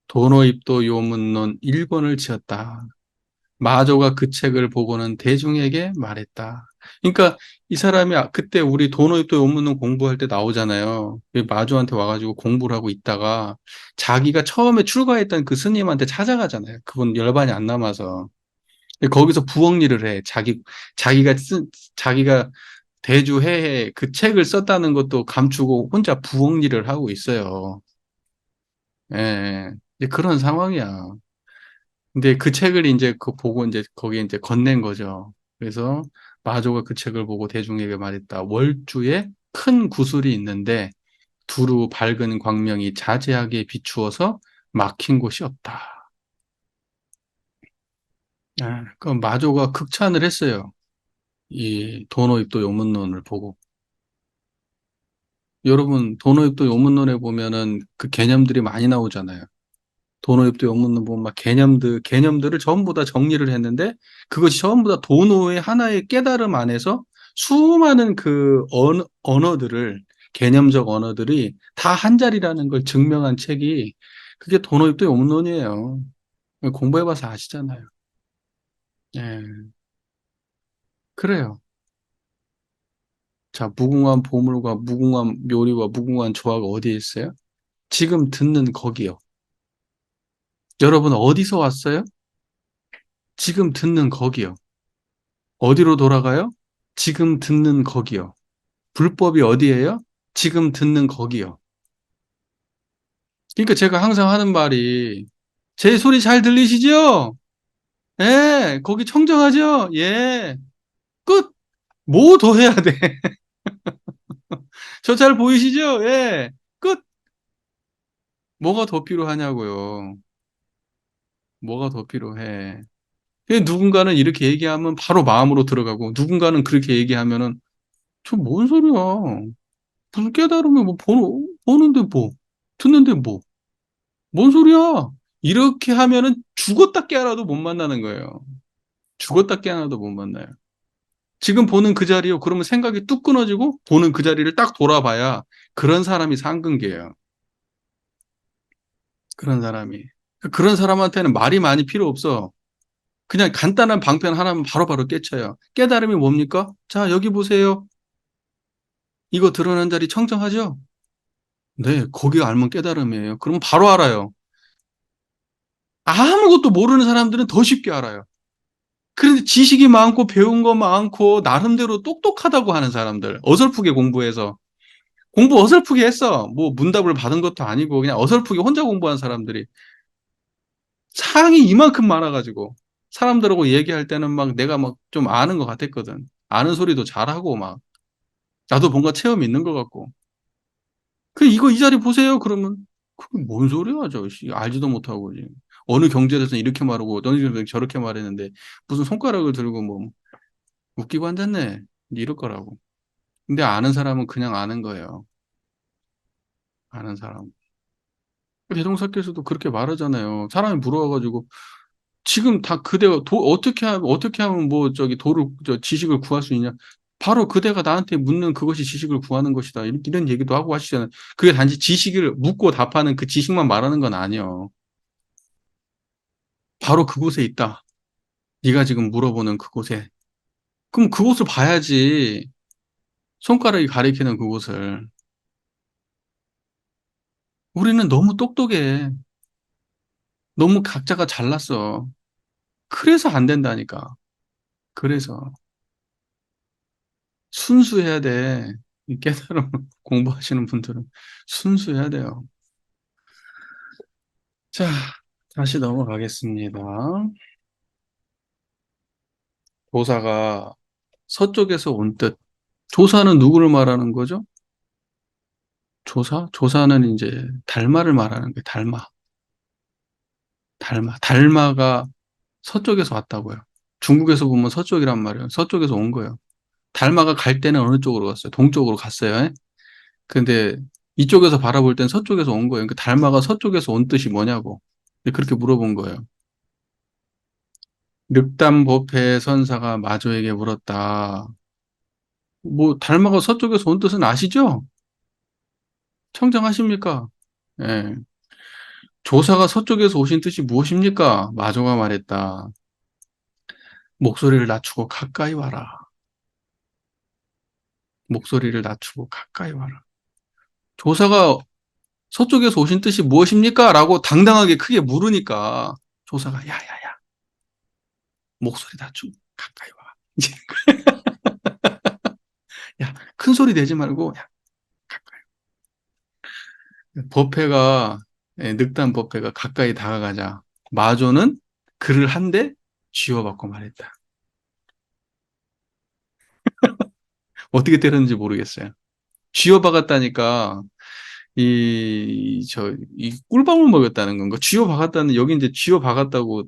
도노입도 요문론 1권을 지었다. 마조가 그 책을 보고는 대중에게 말했다. 그러니까 이 사람이 그때 우리 도노입도 요문론 공부할 때 나오잖아요. 마조한테 와가지고 공부를 하고 있다가 자기가 처음에 출가했던 그 스님한테 찾아가잖아요. 그분 열반이 안 남아서. 거기서 부엉리를 해. 자기가 대주해해 그 책을 썼다는 것도 감추고 혼자 부엉리를 하고 있어요. 예. 이제 그런 상황이야. 근데 그 책을 이제 그 보고 이제 거기에 이제 건넨 거죠. 그래서 마조가 그 책을 보고 대중에게 말했다. 월주에 큰 구슬이 있는데 두루 밝은 광명이 자제하게 비추어서 막힌 곳이 없다. 그 마조가 극찬을 했어요. 이 도노입도 요문론을 보고. 여러분, 도노입도 요문론에 보면은 그 개념들이 많이 나오잖아요. 도노입도 요문론 보면 막 개념들을 전부 다 정리를 했는데 그것이 전부 다 도노의 하나의 깨달음 안에서 수많은 그 언어들을 개념적 언어들이 다 한 자리라는 걸 증명한 책이 그게 도노입도 요문론이에요. 공부해봐서 아시잖아요. 예, 그래요. 자, 무궁한 보물과 무궁한 묘리와 무궁한 조화가 어디에 있어요? 지금 듣는 거기요. 여러분 어디서 왔어요? 지금 듣는 거기요. 어디로 돌아가요? 지금 듣는 거기요. 불법이 어디예요? 지금 듣는 거기요. 그러니까 제가 항상 하는 말이 제 소리 잘 들리시죠? 예, 거기 청정하죠? 예. 끝! 뭐 더 해야 돼? 저 잘 보이시죠? 예. 끝! 뭐가 더 필요하냐고요. 뭐가 더 필요해. 누군가는 이렇게 얘기하면 바로 마음으로 들어가고, 누군가는 그렇게 얘기하면은, 저 뭔 소리야. 무슨 깨달으면 뭐, 보는데 뭐, 듣는데 뭐, 뭔 소리야. 이렇게 하면은 죽었다 깨어나도 못 만나는 거예요. 죽었다 깨어나도 못 만나요. 지금 보는 그 자리요. 그러면 생각이 뚝 끊어지고 보는 그 자리를 딱 돌아봐야 그런 사람이 상근계예요. 그런 사람이. 그런 사람한테는 말이 많이 필요 없어. 그냥 간단한 방편 하나면 바로바로 깨쳐요. 깨달음이 뭡니까? 자, 여기 보세요. 이거 드러난 자리 청정하죠? 네, 거기 알면 깨달음이에요. 그러면 바로 알아요. 아무것도 모르는 사람들은 더 쉽게 알아요. 그런데 지식이 많고 배운 거 많고 나름대로 똑똑하다고 하는 사람들, 어설프게 공부해서 공부 어설프게 했어. 뭐 문답을 받은 것도 아니고 그냥 어설프게 혼자 공부한 사람들이 상이 이만큼 많아가지고 사람들하고 얘기할 때는 막 내가 막 좀 아는 것 같았거든. 아는 소리도 잘하고 막 나도 뭔가 체험 있는 것 같고. 그 이거 이 자리 보세요. 그러면 그게 뭔 소리야, 저 씨. 알지도 못하고 지금. 어느 경제에서는 이렇게 말하고 어느 경제에서는 저렇게 말했는데 무슨 손가락을 들고 뭐 웃기고 앉았네. 이럴 거라고. 근데 아는 사람은 그냥 아는 거예요. 아는 사람. 대종사께서도 그렇게 말하잖아요. 사람이 물어와가지고 지금 다 그대가 어떻게 하면 뭐 저기 지식을 구할 수 있냐? 바로 그대가 나한테 묻는 그것이 지식을 구하는 것이다. 이런 얘기도 하고 하시잖아요. 그게 단지 지식을 묻고 답하는 그 지식만 말하는 건 아니에요. 바로 그곳에 있다. 네가 지금 물어보는 그곳에. 그럼 그곳을 봐야지. 손가락이 가리키는 그곳을. 우리는 너무 똑똑해. 너무 각자가 잘났어. 그래서 안 된다니까. 그래서 순수해야 돼. 이 깨달음 공부하시는 분들은 순수해야 돼요. 자, 다시 넘어가겠습니다. 조사가 서쪽에서 온 뜻. 조사는 누구를 말하는 거죠? 조사? 조사는 이제 달마를 말하는 거예요. 달마. 달마. 달마가 서쪽에서 왔다고요. 중국에서 보면 서쪽이란 말이에요. 서쪽에서 온 거예요. 달마가 갈 때는 어느 쪽으로 갔어요? 동쪽으로 갔어요. 예? 근데 이쪽에서 바라볼 땐 서쪽에서 온 거예요. 그 달마가 서쪽에서 온 뜻이 뭐냐고. 그렇게 물어본 거예요. 늑담보패 선사가 마조에게 물었다. 뭐 달마가 서쪽에서 온 뜻은 아시죠? 청정하십니까? 예. 조사가 서쪽에서 오신 뜻이 무엇입니까? 마조가 말했다. 목소리를 낮추고 가까이 와라. 목소리를 낮추고 가까이 와라. 조사가 서쪽에서 오신 뜻이 무엇입니까? 라고 당당하게 크게 물으니까 조사가 야야야 목소리 낮추고 가까이 와. 이제 야, 큰 소리 내지 말고 야, 가까이. 버페가 늑단 버페가 가까이 다가가자 마조는 그를 한 대 쥐어받고 말했다. 어떻게 때렸는지 모르겠어요. 쥐어박았다니까 이 꿀밤을 먹였다는 건가? 쥐어박았다는 여기 이제 쥐어박았다고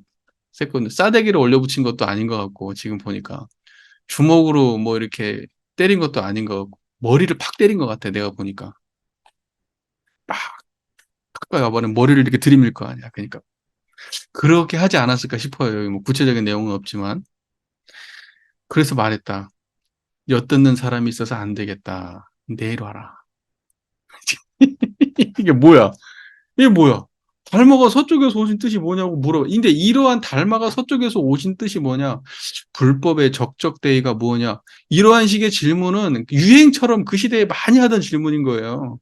했거든요. 싸대기를 올려붙인 것도 아닌 것 같고 지금 보니까 주먹으로 뭐 이렇게 때린 것도 아닌 것 같고 머리를 팍 때린 것 같아 내가 보니까 막 가까이 와버리면 머리를 이렇게 들이밀 거 아니야. 그러니까 그렇게 하지 않았을까 싶어요. 여기 뭐 구체적인 내용은 없지만 그래서 말했다. 엿듣는 사람이 있어서 안 되겠다. 내일 와라. 이게 뭐야? 이게 뭐야? 달마가 서쪽에서 오신 뜻이 뭐냐고 물어. 근데 이러한 달마가 서쪽에서 오신 뜻이 뭐냐? 불법의 적적대의가 뭐냐? 이러한 식의 질문은 유행처럼 그 시대에 많이 하던 질문인 거예요.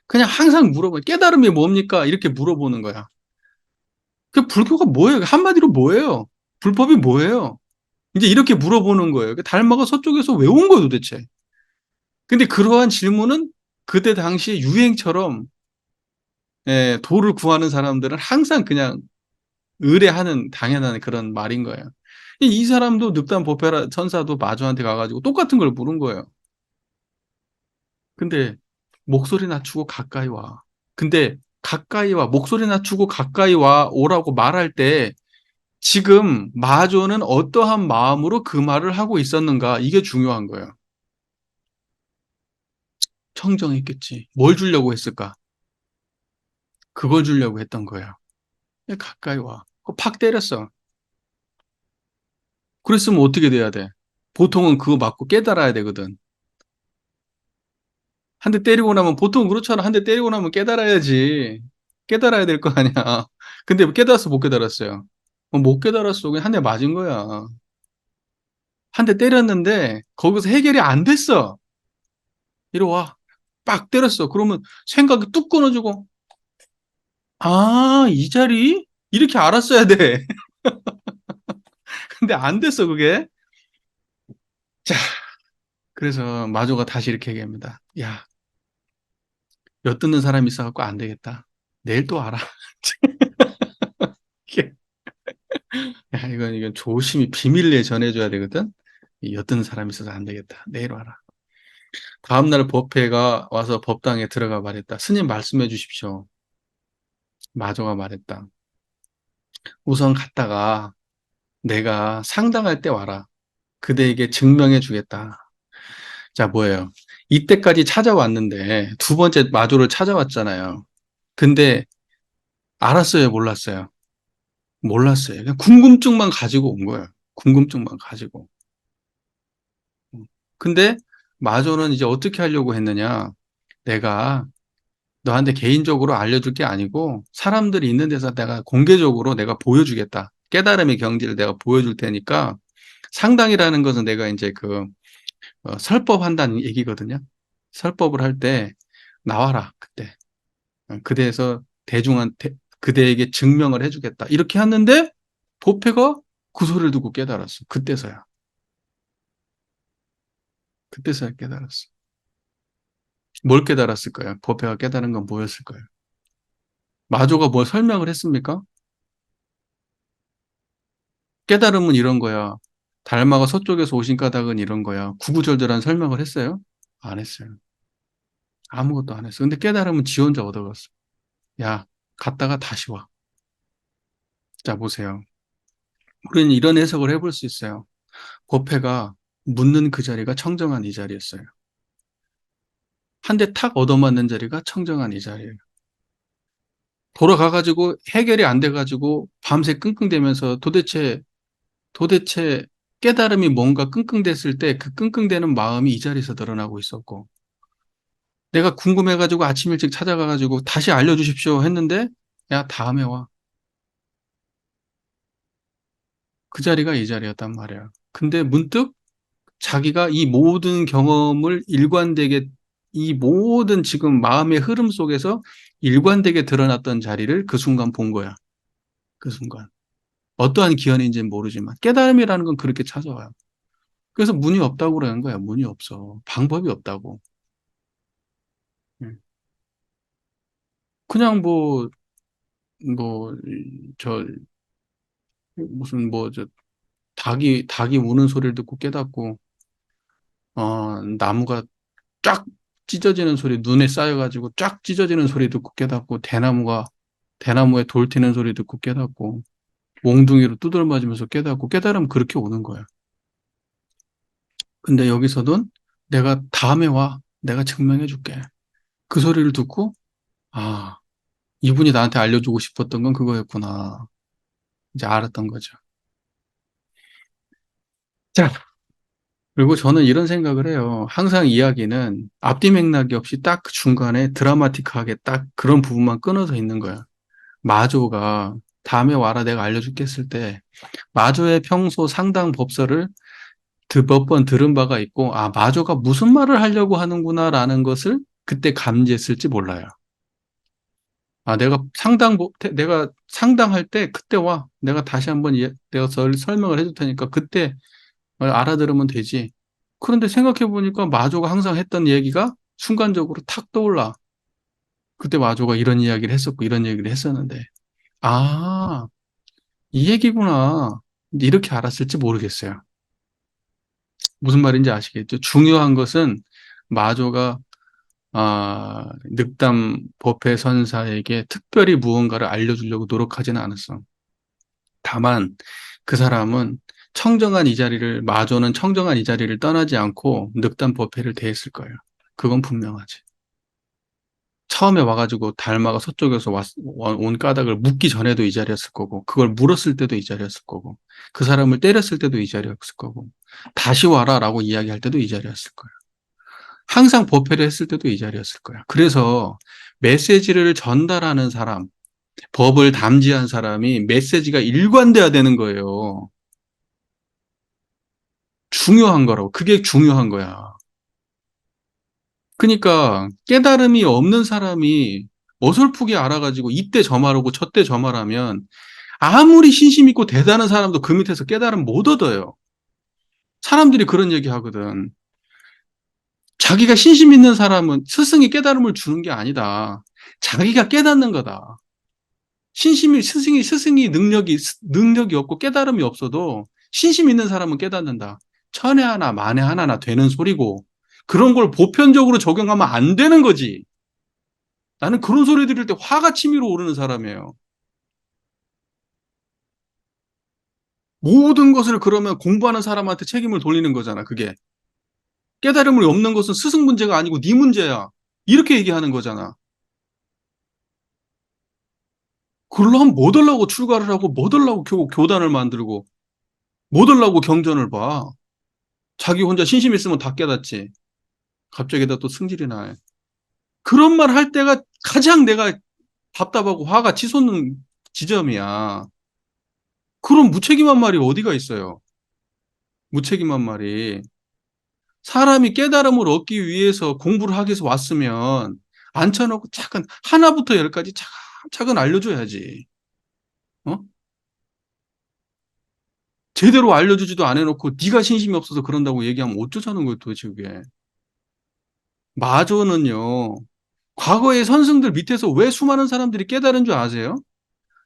그냥 항상 물어봐요. 깨달음이 뭡니까? 이렇게 물어보는 거야. 그 불교가 뭐예요? 한마디로 뭐예요? 불법이 뭐예요? 이제 이렇게 물어보는 거예요. 달마가 서쪽에서 왜 온 거예요, 도대체? 근데 그러한 질문은 그때 당시 유행처럼 도를 구하는 사람들은 항상 그냥 의뢰하는 당연한 그런 말인 거예요. 이 사람도 늑단 보페라 천사도 마주한테 가가지고 똑같은 걸 물은 거예요. 근데 목소리 낮추고 가까이 와. 근데 가까이 와. 목소리 낮추고 가까이 와 오라고 말할 때 지금 마조는 어떠한 마음으로 그 말을 하고 있었는가? 이게 중요한 거예요. 청정했겠지. 뭘 주려고 했을까? 그걸 주려고 했던 거예요. 가까이 와. 팍 때렸어. 그랬으면 어떻게 돼야 돼? 보통은 그거 맞고 깨달아야 되거든. 한 대 때리고 나면 보통 그렇잖아. 한 대 때리고 나면 깨달아야지. 깨달아야 될 거 아니야. 근데 깨달았어, 못 깨달았어요? 못 깨달았어. 그냥 한 대 맞은 거야. 한 대 때렸는데 거기서 해결이 안 됐어. 이리 와. 빡 때렸어. 그러면 생각이 뚝 끊어지고, 아, 이 자리? 이렇게 알았어야 돼. 근데 안 됐어, 그게. 자, 그래서 마조가 다시 이렇게 얘기합니다. 야, 엿듣는 사람이 있어갖고 안 되겠다. 내일 또 알아. 야, 이건 조심히 비밀리에 전해줘야 되거든. 이 엿듣는 사람이 있어서 안 되겠다. 내일 와라. 다음날 법회가 와서 법당에 들어가 말했다. 스님 말씀해 주십시오. 마조가 말했다. 우선 갔다가 내가 상당할 때 와라. 그대에게 증명해 주겠다. 자, 뭐예요? 이때까지 찾아왔는데 두 번째 마조를 찾아왔잖아요. 근데 알았어요, 몰랐어요? 몰랐어요. 그냥 궁금증만 가지고 온 거예요. 궁금증만 가지고. 근데 마조는 이제 어떻게 하려고 했느냐? 내가 너한테 개인적으로 알려줄 게 아니고 사람들이 있는 데서 내가 공개적으로 내가 보여주겠다. 깨달음의 경지를 내가 보여줄 테니까 상당이라는 것은 내가 이제 설법한다는 얘기거든요. 설법을 할 때 나와라 그때. 그대에서 대중한테 그대에게 증명을 해주겠다. 이렇게 했는데 보페가 그 소리를 듣고 깨달았어. 그때서야. 그때서야 깨달았어. 뭘 깨달았을까요? 보페가 깨달은 건 뭐였을까요? 마조가 뭘 설명을 했습니까? 깨달음은 이런 거야. 달마가 서쪽에서 오신 까닭은 이런 거야. 구구절절한 설명을 했어요? 안 했어요. 아무것도 안 했어. 근데 깨달음은 지 혼자 얻어갔어. 야, 갔다가 다시 와. 자, 보세요. 우리는 이런 해석을 해볼 수 있어요. 법회가 묻는 그 자리가 청정한 이 자리였어요. 한 대 탁 얻어맞는 자리가 청정한 이 자리예요. 돌아가가지고 해결이 안 돼가지고 밤새 끙끙대면서 도대체 깨달음이 뭔가 끙끙댔을 때 그 끙끙대는 마음이 이 자리에서 드러나고 있었고, 내가 궁금해가지고 아침 일찍 찾아가가지고 다시 알려주십시오 했는데, 야, 다음에 와. 그 자리가 이 자리였단 말이야. 근데 문득 자기가 이 모든 경험을 일관되게, 이 모든 지금 마음의 흐름 속에서 일관되게 드러났던 자리를 그 순간 본 거야. 그 순간. 어떠한 기현인지는 모르지만 깨달음이라는 건 그렇게 찾아와요. 그래서 문이 없다고 그러는 거야. 문이 없어. 방법이 없다고. 예. 그냥 뭐, 저, 무슨 닭이 우는 소리를 듣고 깨닫고, 나무가 쫙 찢어지는 소리, 눈에 쌓여가지고 쫙 찢어지는 소리 듣고 깨닫고, 대나무에 돌 튀는 소리 듣고 깨닫고, 몽둥이로 두들 맞으면서 깨닫고, 깨달으면 그렇게 오는 거야. 근데 여기서는 내가 다음에 와. 내가 증명해 줄게. 그 소리를 듣고, 아, 이분이 나한테 알려주고 싶었던 건 그거였구나. 이제 알았던 거죠. 자, 그리고 저는 이런 생각을 해요. 항상 이야기는 앞뒤 맥락이 없이 딱 그 중간에 드라마틱하게 딱 그런 부분만 끊어서 있는 거야. 마조가 다음에 와라 내가 알려줄게 했을 때 마조의 평소 상당 법서를 몇 번 들은 바가 있고 마조가 무슨 말을 하려고 하는구나라는 것을 그때 감지했을지 몰라요. 내가 상당할 때 그때 와. 내가 다시 한번 내가 설명을 해줄 테니까 그때 알아들으면 되지. 그런데 생각해 보니까 마조가 항상 했던 얘기가 순간적으로 탁 떠올라. 그때 마조가 이런 이야기를 했었고 이런 얘기를 했었는데 아, 이 얘기구나. 이렇게 알았을지 모르겠어요. 무슨 말인지 아시겠죠? 중요한 것은 마조가 늑담 법회 선사에게 특별히 무언가를 알려주려고 노력하지는 않았어. 다만 그 사람은 청정한 이 자리를, 마조는 청정한 이 자리를 떠나지 않고 늑단 법회를 대했을 거예요. 그건 분명하지. 처음에 와가지고 달마가 서쪽에서 온 까닭을 묻기 전에도 이 자리였을 거고, 그걸 물었을 때도 이 자리였을 거고, 그 사람을 때렸을 때도 이 자리였을 거고, 다시 와라라고 이야기할 때도 이 자리였을 거예요. 항상 법회를 했을 때도 이 자리였을 거야. 그래서 메시지를 전달하는 사람, 법을 담지한 사람이 메시지가 일관돼야 되는 거예요. 중요한 거라고. 그게 중요한 거야. 그러니까 깨달음이 없는 사람이 어설프게 알아가지고 이때 저 말하고 저때 저 말하면 아무리 신심 있고 대단한 사람도 그 밑에서 깨달음 못 얻어요. 사람들이 그런 얘기 하거든. 자기가 신심 있는 사람은 스승이 깨달음을 주는 게 아니다. 자기가 깨닫는 거다. 스승이 능력이 없고 깨달음이 없어도 신심 있는 사람은 깨닫는다. 천에 하나, 만에 하나나 되는 소리고, 그런 걸 보편적으로 적용하면 안 되는 거지. 나는 그런 소리 들을 때 화가 치밀어 오르는 사람이에요. 모든 것을 그러면 공부하는 사람한테 책임을 돌리는 거잖아, 그게. 깨달음이 없는 것은 스승 문제가 아니고 네 문제야. 이렇게 얘기하는 거잖아. 그러려면 뭐 달라고 출가를 하고, 뭐 달라고 교단을 만들고, 뭐 달라고 경전을 봐. 자기 혼자 신심 있으면 다 깨닫지. 갑자기 또 승질이 나. 그런 말 할 때가 가장 내가 답답하고 화가 치솟는 지점이야. 그런 무책임한 말이 어디가 있어요? 무책임한 말이. 사람이 깨달음을 얻기 위해서 공부를 하기 위해서 왔으면 앉혀놓고 차근 하나부터 열까지 차근차근 알려줘야지. 어? 제대로 알려주지도 안 해놓고 네가 신심이 없어서 그런다고 얘기하면 어쩌자는 거예요, 도대체 그게. 마조는요. 과거의 선승들 밑에서 왜 수많은 사람들이 깨달은 줄 아세요?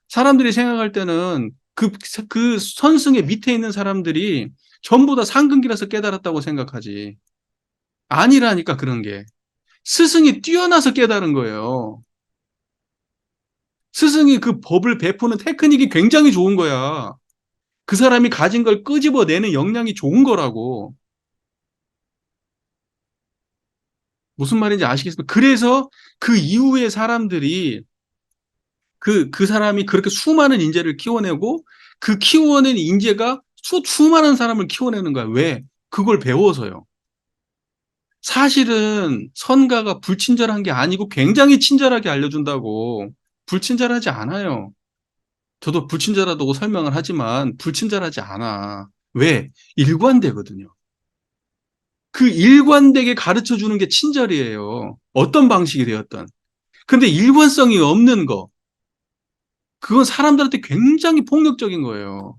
사람들이 생각할 때는 그 선승의 밑에 있는 사람들이 전부 다 상근기라서 깨달았다고 생각하지. 아니라니까, 그런 게. 스승이 뛰어나서 깨달은 거예요. 스승이 그 법을 베푸는 테크닉이 굉장히 좋은 거야. 그 사람이 가진 걸 끄집어내는 역량이 좋은 거라고. 무슨 말인지 아시겠습니까? 그래서 그 이후에 사람들이 그 사람이 그렇게 수많은 인재를 키워내고 그 키워낸 인재가 수많은 사람을 키워내는 거야. 왜? 그걸 배워서요. 사실은 선가가 불친절한 게 아니고 굉장히 친절하게 알려준다고. 불친절하지 않아요. 저도 불친절하다고 설명을 하지만 불친절하지 않아. 왜? 일관되거든요. 그 일관되게 가르쳐 주는 게 친절이에요. 어떤 방식이 되었던. 근데 일관성이 없는 거, 그건 사람들한테 굉장히 폭력적인 거예요.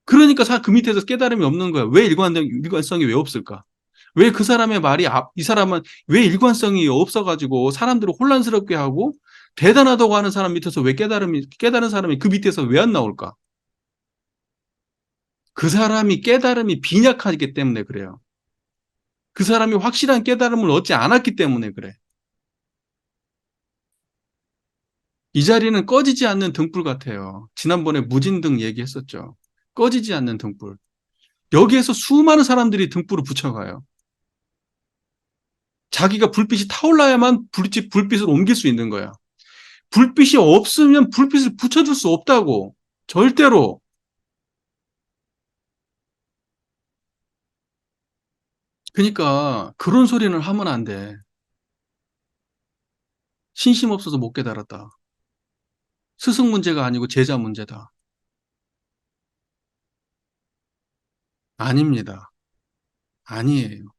그러니까 그 밑에서 깨달음이 없는 거야. 왜 일관성이 왜 없을까? 왜 그 사람의 말이, 이 사람은 왜 일관성이 없어가지고 사람들을 혼란스럽게 하고 대단하다고 하는 사람 밑에서 왜 깨달은 사람이 그 밑에서 왜 안 나올까? 그 사람이 깨달음이 빈약하기 때문에 그래요. 그 사람이 확실한 깨달음을 얻지 않았기 때문에 그래. 이 자리는 꺼지지 않는 등불 같아요. 지난번에 무진등 얘기했었죠. 꺼지지 않는 등불. 여기에서 수많은 사람들이 등불을 붙여가요. 자기가 불빛이 타올라야만 불빛을 옮길 수 있는 거야. 불빛이 없으면 불빛을 붙여줄 수 없다고. 절대로. 그러니까 그런 소리는 하면 안 돼. 신심 없어서 못 깨달았다. 스승 문제가 아니고 제자 문제다. 아닙니다. 아니에요.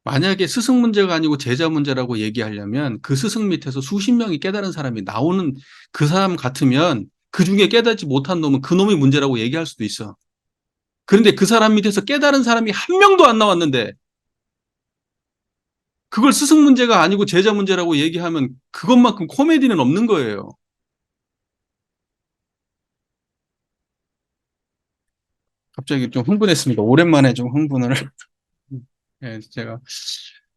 만약에 스승 문제가 아니고 제자 문제라고 얘기하려면 그 스승 밑에서 수십 명이 깨달은 사람이 나오는 그 사람 같으면 그 중에 깨닫지 못한 놈은 그 놈이 문제라고 얘기할 수도 있어. 그런데 그 사람 밑에서 깨달은 사람이 한 명도 안 나왔는데 그걸 스승 문제가 아니고 제자 문제라고 얘기하면 그것만큼 코미디는 없는 거예요. 갑자기 좀 흥분했습니다. 오랜만에 좀 흥분을. 예, 제가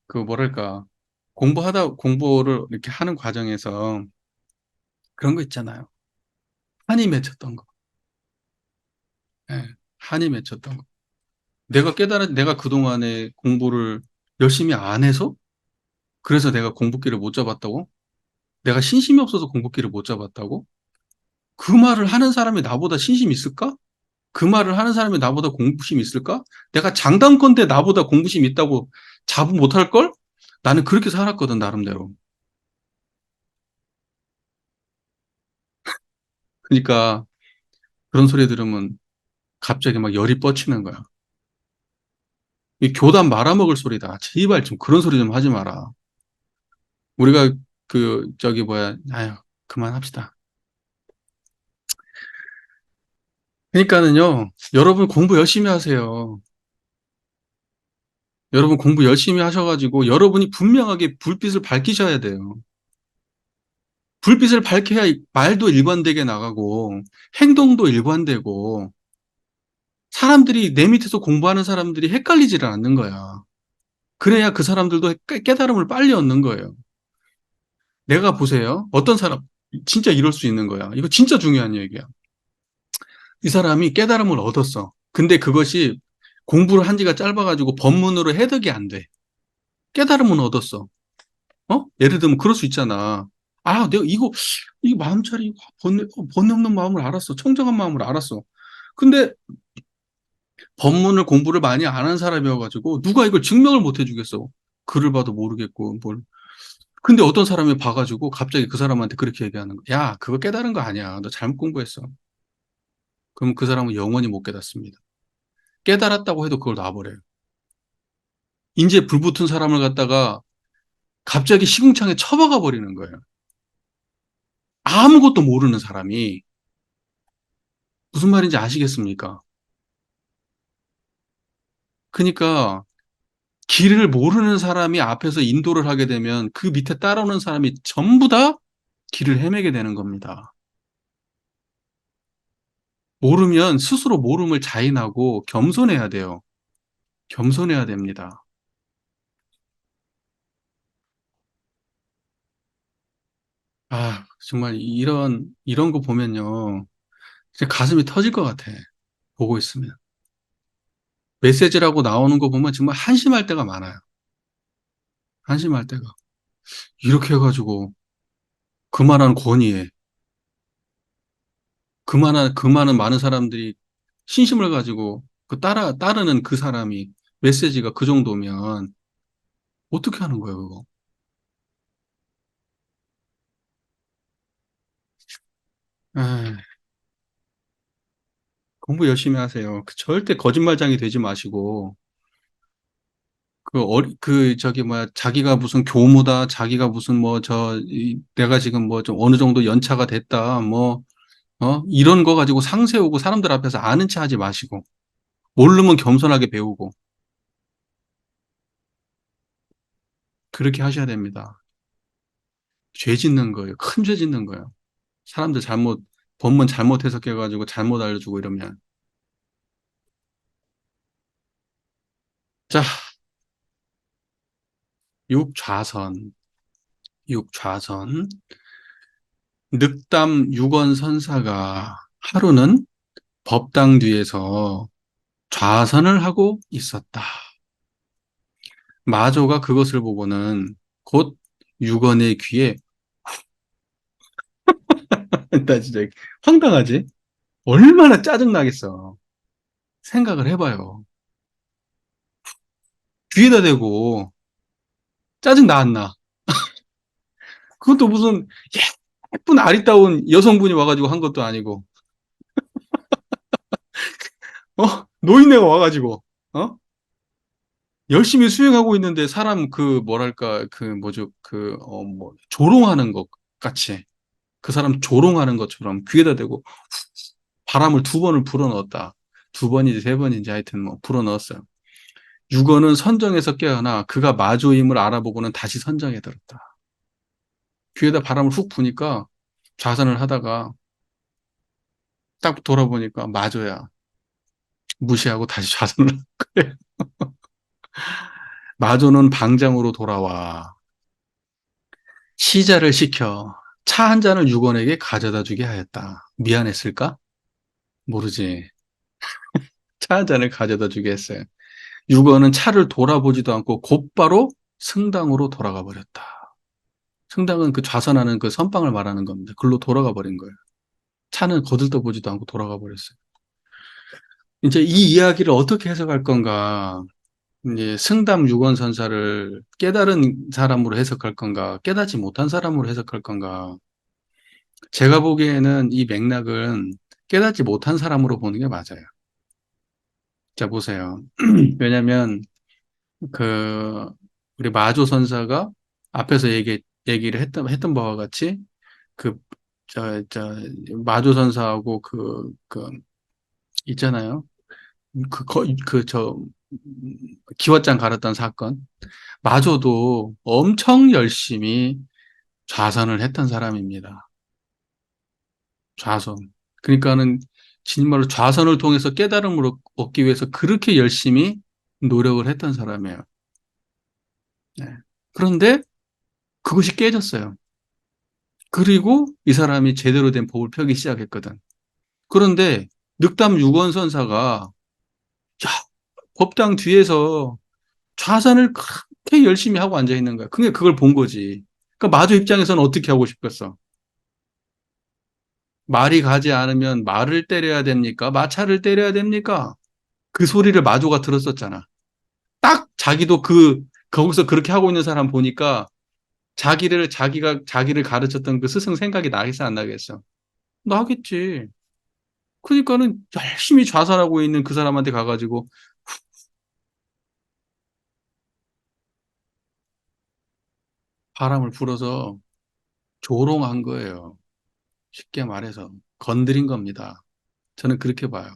그 뭐랄까 공부를 이렇게 하는 과정에서 그런 거 있잖아요. 한이 맺혔던 거. 예, 한이 맺혔던 거. 내가 그동안에 공부를 열심히 안 해서? 그래서 내가 공부기를 못 잡았다고? 내가 신심이 없어서 공부기를 못 잡았다고? 그 말을 하는 사람이 나보다 신심 있을까? 그 말을 하는 사람이 나보다 공부심 있을까? 내가 장담컨대 나보다 공부심 있다고 자부 못할 걸? 나는 그렇게 살았거든, 나름대로. 그러니까 그런 소리 들으면 갑자기 막 열이 뻗치는 거야. 이 교단 말아먹을 소리다. 제발 좀 그런 소리 좀 하지 마라. 우리가 저기 뭐야, 아유, 그만합시다. 그러니까는요, 여러분 공부 열심히 하세요. 여러분 공부 열심히 하셔가지고 여러분이 분명하게 불빛을 밝히셔야 돼요. 불빛을 밝혀야 말도 일관되게 나가고 행동도 일관되고 사람들이 내 밑에서 공부하는 사람들이 헷갈리지를 않는 거야. 그래야 그 사람들도 깨달음을 빨리 얻는 거예요. 내가 보세요. 어떤 사람 진짜 이럴 수 있는 거야. 이거 진짜 중요한 얘기야. 이 사람이 깨달음을 얻었어. 근데 그것이 공부를 한 지가 짧아가지고 법문으로 해석이 안 돼. 깨달음은 얻었어. 예를 들면 그럴 수 있잖아. 아, 내가 이 마음처리, 번뇌 없는 마음을 알았어. 청정한 마음을 알았어. 근데 법문을 공부를 많이 안 한 사람이어가지고 누가 이걸 증명을 못 해주겠어. 글을 봐도 모르겠고, 뭘. 근데 어떤 사람이 봐가지고 갑자기 그 사람한테 그렇게 얘기하는 거야. 야, 그거 깨달은 거 아니야. 너 잘못 공부했어. 그럼 그 사람은 영원히 못 깨닫습니다. 깨달았다고 해도 그걸 놔버려요. 인제 불붙은 사람을 갖다가 갑자기 시궁창에 처박아 버리는 거예요. 아무것도 모르는 사람이 무슨 말인지 아시겠습니까? 그러니까 길을 모르는 사람이 앞에서 인도를 하게 되면 그 밑에 따라오는 사람이 전부 다 길을 헤매게 되는 겁니다. 모르면 스스로 모름을 자인하고 겸손해야 돼요. 겸손해야 됩니다. 아, 정말 이런 거 보면요. 진짜 가슴이 터질 것 같아. 보고 있으면. 메시지라고 나오는 거 보면 정말 한심할 때가 많아요. 한심할 때가. 이렇게 해가지고 그만한 권위에 그만한 많은 사람들이 신심을 가지고 따르는 그 사람이 메시지가 그 정도면 어떻게 하는 거예요, 그거? 에이, 공부 열심히 하세요. 절대 거짓말장이 되지 마시고, 저기, 뭐야, 자기가 무슨 교무다, 자기가 무슨 내가 지금 뭐 좀 어느 정도 연차가 됐다, 이런 거 가지고 상세우고 사람들 앞에서 아는 체 하지 마시고, 모르면 겸손하게 배우고, 그렇게 하셔야 됩니다. 죄 짓는 거예요. 큰 죄 짓는 거예요. 사람들 법문 잘못 해석해가지고 잘못 알려주고 이러면. 자, 육좌선, 육좌선. 늑담 육원 선사가 하루는 법당 뒤에서 좌선을 하고 있었다. 마조가 그것을 보고는 곧 육원의 귀에, 나 진짜 황당하지? 얼마나 짜증나겠어. 생각을 해봐요. 귀에다 대고 짜증 나 안 나? 그것도 무슨 예쁜 아리따운 여성분이 와가지고 한 것도 아니고, 노인네가 와가지고, 어? 열심히 수행하고 있는데 사람 뭐랄까, 뭐죠, 조롱하는 것 같이, 그 사람 조롱하는 것처럼 귀에다 대고 바람을 두 번을 불어넣었다. 두 번인지 세 번인지 하여튼 불어넣었어요. 육어는 선정에서 깨어나 그가 마조임을 알아보고는 다시 선정에 들었다. 귀에다 바람을 훅 부니까 좌선을 하다가 딱 돌아보니까 마조야. 무시하고 다시 좌선을 한 거예요. 마조는 방장으로 돌아와 시자를 시켜 차 한 잔을 육원에게 가져다 주게 하였다. 미안했을까? 모르지. 차 한 잔을 가져다 주게 했어요. 육원은 차를 돌아보지도 않고 곧바로 승당으로 돌아가 버렸다. 승당은 그 좌선하는 그 선방을 말하는 겁니다. 글로 돌아가 버린 거예요. 차는 거들떠보지도 않고 돌아가 버렸어요. 이제 이 이야기를 어떻게 해석할 건가? 이제 승담 유언선사를 깨달은 사람으로 해석할 건가? 깨닫지 못한 사람으로 해석할 건가? 제가 보기에는 이 맥락은 깨닫지 못한 사람으로 보는 게 맞아요. 자, 보세요. 왜냐면, 그, 우리 마조 선사가 앞에서 얘기를 했던 바와 같이, 그, 마조 선사하고 있잖아요. 기왓장 갈았던 사건. 마저도 엄청 열심히 좌선을 했던 사람입니다. 좌선. 그러니까는 정말로 좌선을 통해서 깨달음을 얻기 위해서 그렇게 열심히 노력을 했던 사람이에요. 네. 그런데 그것이 깨졌어요. 그리고 이 사람이 제대로 된 법을 펴기 시작했거든. 그런데 늑담 유건선사가 야, 법당 뒤에서 좌선을 그렇게 열심히 하고 앉아 있는 거야. 그게 그걸 본 거지. 그러니까 마주 입장에서는 어떻게 하고 싶겠어? 말이 가지 않으면 말을 때려야 됩니까? 마차를 때려야 됩니까? 그 소리를 마조가 들었었잖아. 딱 자기도 거기서 그렇게 하고 있는 사람 보니까 자기를 가르쳤던 그 스승 생각이 나겠어, 안 나겠어? 나겠지. 그러니까는 열심히 좌선하고 있는 그 사람한테 가가지고 바람을 불어서 조롱한 거예요. 쉽게 말해서. 건드린 겁니다. 저는 그렇게 봐요.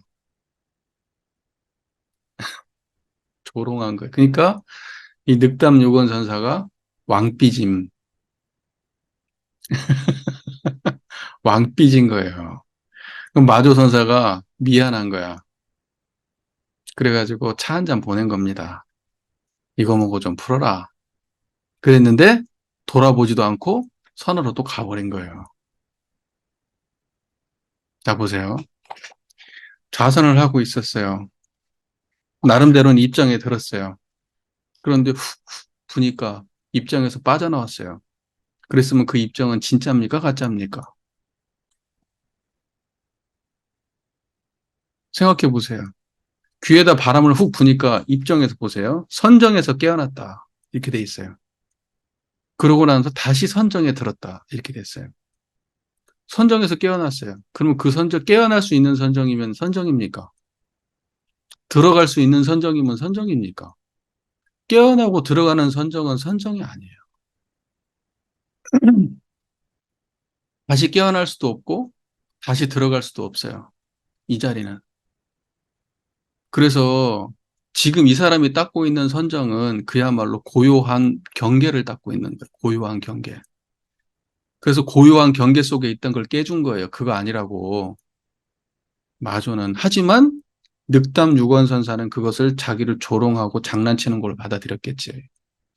조롱한 거예요. 그러니까 이 늑담 요건 선사가 왕삐짐, 왕삐진 거예요. 그럼 마조 선사가 미안한 거야. 그래가지고 차 한 잔 보낸 겁니다. 이거 먹고 좀 풀어라. 그랬는데 돌아보지도 않고 선으로 또 가버린 거예요. 자, 보세요. 좌선을 하고 있었어요. 나름대로는 입장에 들었어요. 그런데 훅 부니까 입장에서 빠져나왔어요. 그랬으면 그 입장은 진짜입니까? 가짜입니까? 생각해 보세요. 귀에다 바람을 훅 부니까 입장에서 보세요. 선정에서 깨어났다. 이렇게 돼 있어요. 그러고 나서 다시 선정에 들었다. 이렇게 됐어요. 선정에서 깨어났어요. 그러면 그 선정, 깨어날 수 있는 선정이면 선정입니까? 들어갈 수 있는 선정이면 선정입니까? 깨어나고 들어가는 선정은 선정이 아니에요. 다시 깨어날 수도 없고, 다시 들어갈 수도 없어요. 이 자리는. 그래서 지금 이 사람이 닦고 있는 선정은 그야말로 고요한 경계를 닦고 있는 거예요. 고요한 경계. 그래서 고요한 경계 속에 있던 걸 깨준 거예요. 그거 아니라고. 마조는. 하지만 늑담 유건선사는 그것을 자기를 조롱하고 장난치는 걸 받아들였겠지.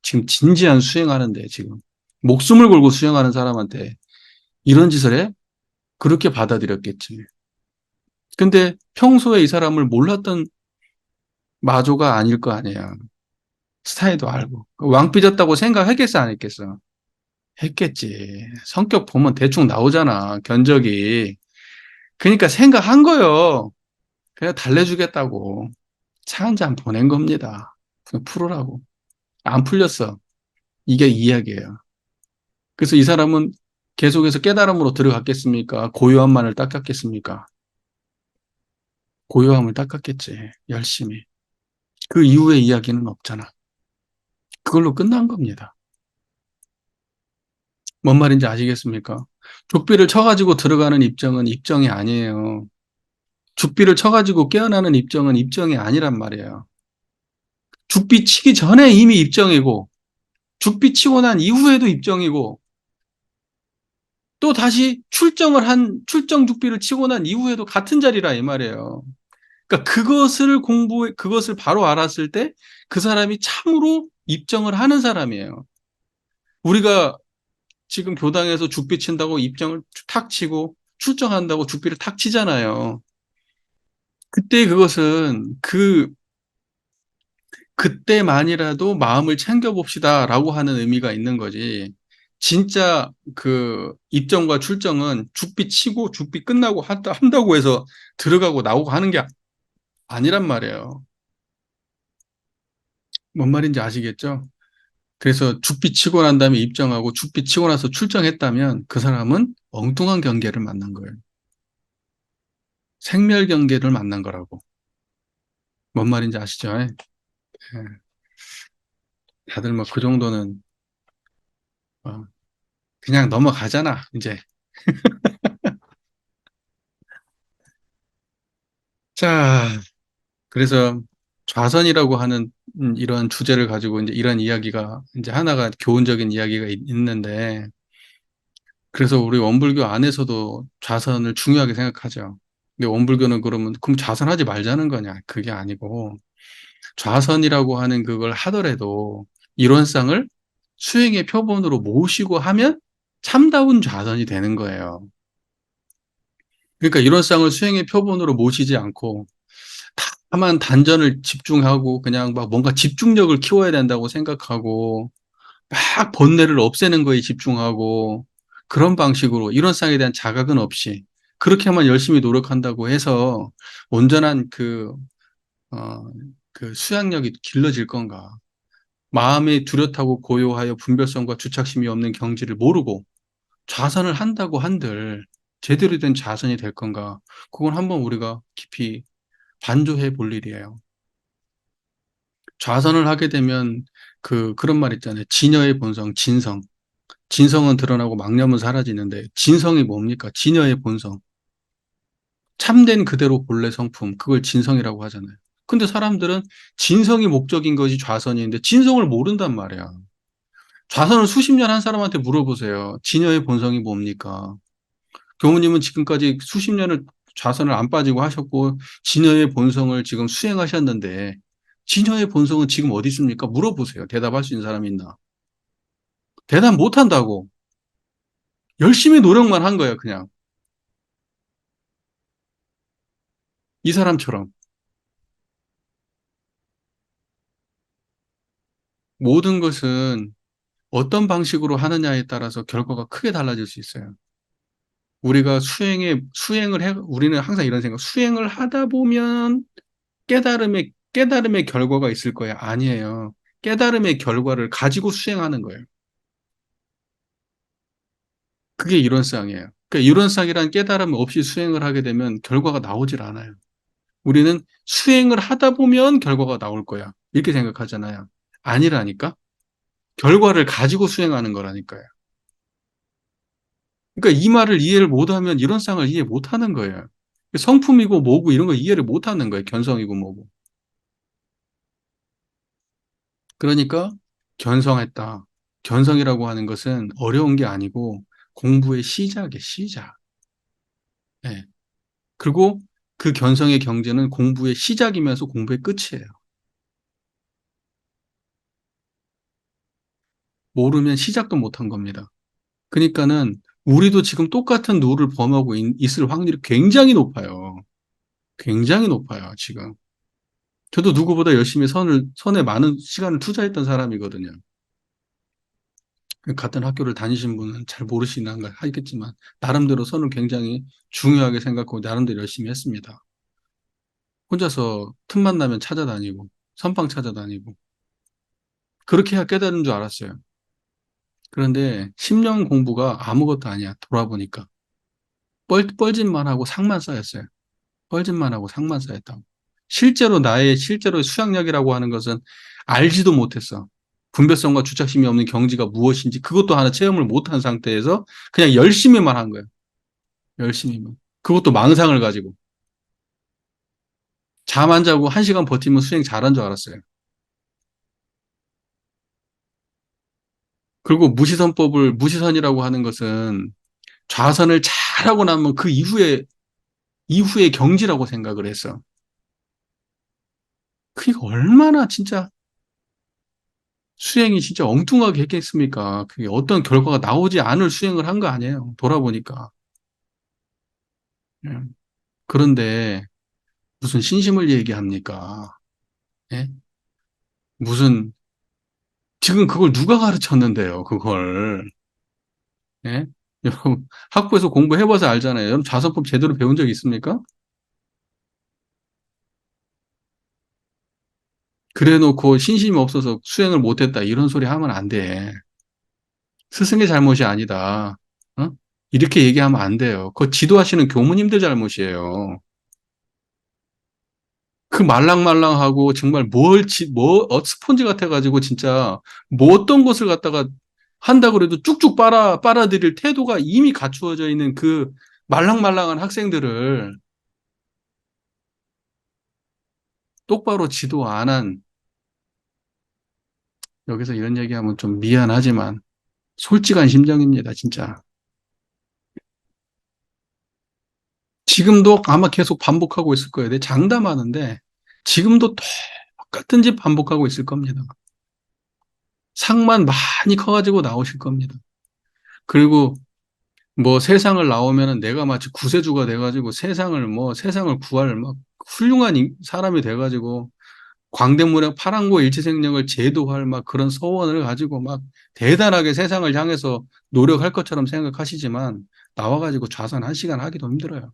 지금 진지한 수행하는데 지금 목숨을 걸고 수행하는 사람한테 이런 짓을 해? 그렇게 받아들였겠지. 근데 평소에 이 사람을 몰랐던 마조가 아닐 거 아니야. 스타일도 알고. 왕 삐졌다고 생각했겠어, 안 했겠어? 했겠지. 성격 보면 대충 나오잖아, 견적이. 그러니까 생각한 거요. 그냥 달래주겠다고. 차 한 잔 보낸 겁니다. 그냥 풀으라고. 안 풀렸어. 이게 이야기예요. 그래서 이 사람은 계속해서 깨달음으로 들어갔겠습니까? 고요함만을 닦았겠습니까? 고요함을 닦았겠지. 열심히. 그 이후의 이야기는 없잖아. 그걸로 끝난 겁니다. 뭔 말인지 아시겠습니까? 족비를 쳐가지고 들어가는 입정은 입정이 아니에요. 죽비를 쳐가지고 깨어나는 입정은 입정이 아니란 말이에요. 죽비 치기 전에 이미 입정이고, 죽비 치고 난 이후에도 입정이고, 또 다시 출정 죽비를 치고 난 이후에도 같은 자리라 이 말이에요. 그러니까 그것을 바로 알았을 때 그 사람이 참으로 입정을 하는 사람이에요. 우리가 지금 교당에서 죽비 친다고 입장을 탁 치고 출정한다고 죽비를 탁 치잖아요. 그때 그것은 그때만이라도 마음을 챙겨봅시다라고 하는 의미가 있는 거지. 진짜 그 입정과 출정은 죽비 치고 죽비 끝나고 한다고 해서 들어가고 나오고 하는 게 아니란 말이에요. 뭔 말인지 아시겠죠? 그래서 죽비 치고 난 다음에 입정하고 죽비 치고 나서 출정했다면 그 사람은 엉뚱한 경계를 만난 거예요. 생멸 경계를 만난 거라고. 뭔 말인지 아시죠? 예. 다들 뭐 그 정도는 어, 그냥 넘어가잖아, 이제. 자, 그래서 좌선이라고 하는 이런 주제를 가지고 이제 이런 이야기가 이제 하나가 교훈적인 이야기가 있는데 그래서 우리 원불교 안에서도 좌선을 중요하게 생각하죠. 근데 원불교는 그러면 그럼 좌선하지 말자는 거냐? 그게 아니고 좌선이라고 하는 그걸 하더라도 이론상을 수행의 표본으로 모시고 하면 참다운 좌선이 되는 거예요. 그러니까 이론상을 수행의 표본으로 모시지 않고 다만 단전을 집중하고 그냥 막 뭔가 집중력을 키워야 된다고 생각하고 막 번뇌를 없애는 거에 집중하고 그런 방식으로 이론상에 대한 자각은 없이 그렇게만 열심히 노력한다고 해서 온전한 어, 그 수양력이 길러질 건가? 마음이 뚜렷하고 고요하여 분별성과 주착심이 없는 경지를 모르고 좌선을 한다고 한들 제대로 된 좌선이 될 건가? 그건 한번 우리가 깊이 반조해 볼 일이에요. 좌선을 하게 되면 그런 말 있잖아요. 진여의 본성, 진성. 진성은 드러나고 망념은 사라지는데 진성이 뭡니까? 진여의 본성. 참된 그대로 본래 성품. 그걸 진성이라고 하잖아요. 근데 사람들은 진성이 목적인 것이 좌선인데 진성을 모른단 말이야. 좌선을 수십 년 한 사람한테 물어보세요. 진여의 본성이 뭡니까? 교무님은 지금까지 수십 년을 좌선을 안 빠지고 하셨고 진여의 본성을 지금 수행하셨는데 진여의 본성은 지금 어디 있습니까? 물어보세요. 대답할 수 있는 사람이 있나? 대답 못 한다고. 열심히 노력만 한 거예요, 그냥. 이 사람처럼. 모든 것은 어떤 방식으로 하느냐에 따라서 결과가 크게 달라질 수 있어요. 우리가 우리는 항상 이런 생각, 수행을 하다 보면 깨달음의 결과가 있을 거야. 아니에요. 깨달음의 결과를 가지고 수행하는 거예요. 그게 이론상이에요. 그러니까 이론상이란 깨달음 없이 수행을 하게 되면 결과가 나오질 않아요. 우리는 수행을 하다 보면 결과가 나올 거야. 이렇게 생각하잖아요. 아니라니까? 결과를 가지고 수행하는 거라니까요. 그러니까 이 말을 이해를 못하면 이론상을 이해 못하는 거예요. 성품이고 뭐고 이런 거 이해를 못하는 거예요. 견성이고 뭐고. 그러니까 견성했다. 견성이라고 하는 것은 어려운 게 아니고 공부의 시작이에요. 시작. 예. 그리고 그 견성의 경제는 공부의 시작이면서 공부의 끝이에요. 모르면 시작도 못한 겁니다. 그러니까는 우리도 지금 똑같은 룰을 범하고 있을 확률이 굉장히 높아요. 굉장히 높아요, 지금. 저도 누구보다 열심히 선에 많은 시간을 투자했던 사람이거든요. 같은 학교를 다니신 분은 잘 모르시는 걸 하겠지만, 나름대로 선을 굉장히 중요하게 생각하고, 나름대로 열심히 했습니다. 혼자서 틈만 나면 찾아다니고, 선방 찾아다니고, 그렇게 해야 깨달은 줄 알았어요. 그런데 10년 공부가 아무것도 아니야, 돌아보니까. 뻘짓만 하고 상만 쌓였어요. 뻘짓만 하고 상만 쌓였다고. 실제로 실제로 수양력이라고 하는 것은 알지도 못했어. 분별성과 주착심이 없는 경지가 무엇인지 그것도 하나 체험을 못한 상태에서 그냥 열심히만 한 거예요. 열심히만. 그것도 망상을 가지고. 잠 안 자고 1시간 버티면 수행 잘한 줄 알았어요. 그리고 무시선이라고 하는 것은 좌선을 잘하고 나면 그 이후에 경지라고 생각을 했어. 그게 얼마나 진짜, 수행이 진짜 엉뚱하게 했겠습니까? 그게 어떤 결과가 나오지 않을 수행을 한 거 아니에요. 돌아보니까. 예. 그런데 무슨 신심을 얘기합니까? 예? 무슨 지금 그걸 누가 가르쳤는데요, 그걸. 예? 여러분, 학부에서 공부해봐서 알잖아요. 여러분, 자선법 제대로 배운 적 있습니까? 그래 놓고 신심이 없어서 수행을 못했다. 이런 소리 하면 안 돼. 스승의 잘못이 아니다. 어? 이렇게 얘기하면 안 돼요. 그거 지도하시는 교무님들 잘못이에요. 그 말랑말랑하고 정말 스폰지 같아가지고 진짜 뭐 어떤 것을 갖다가 한다고 그래도 쭉쭉 빨아들일 태도가 이미 갖추어져 있는 그 말랑말랑한 학생들을 똑바로 지도 안 한, 여기서 이런 얘기하면 좀 미안하지만 솔직한 심정입니다, 진짜. 지금도 아마 계속 반복하고 있을 거예요. 내 장담하는데 지금도 똑같은 짓 반복하고 있을 겁니다. 상만 많이 커가지고 나오실 겁니다. 그리고 뭐 세상을 나오면은 내가 마치 구세주가 돼가지고 세상을 구할 막 훌륭한 사람이 돼가지고 광대무량 파랑고 일치생령을 제도할 막 그런 소원을 가지고 막 대단하게 세상을 향해서 노력할 것처럼 생각하시지만 나와가지고 좌선 한 시간 하기도 힘들어요.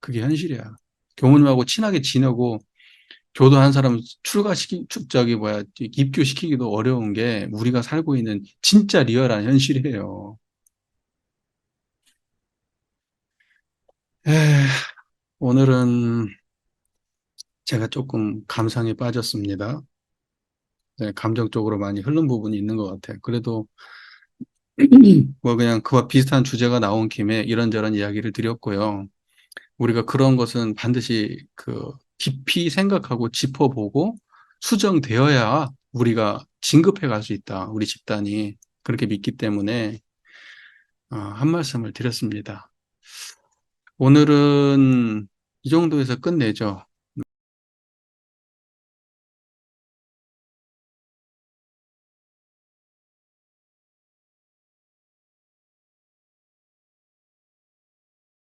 그게 현실이야. 교무님하고 친하게 지내고 교도 한 사람 입교시키기도 어려운 게 우리가 살고 있는 진짜 리얼한 현실이에요. 에, 오늘은 제가 조금 감상에 빠졌습니다. 네, 감정적으로 많이 흐른 부분이 있는 것 같아요. 그래도 뭐 그냥 그와 비슷한 주제가 나온 김에 이런저런 이야기를 드렸고요. 우리가 그런 것은 반드시 그 깊이 생각하고 짚어보고 수정되어야 우리가 진급해 갈 수 있다. 우리 집단이 그렇게 믿기 때문에 한 말씀을 드렸습니다. 오늘은 이 정도에서 끝내죠.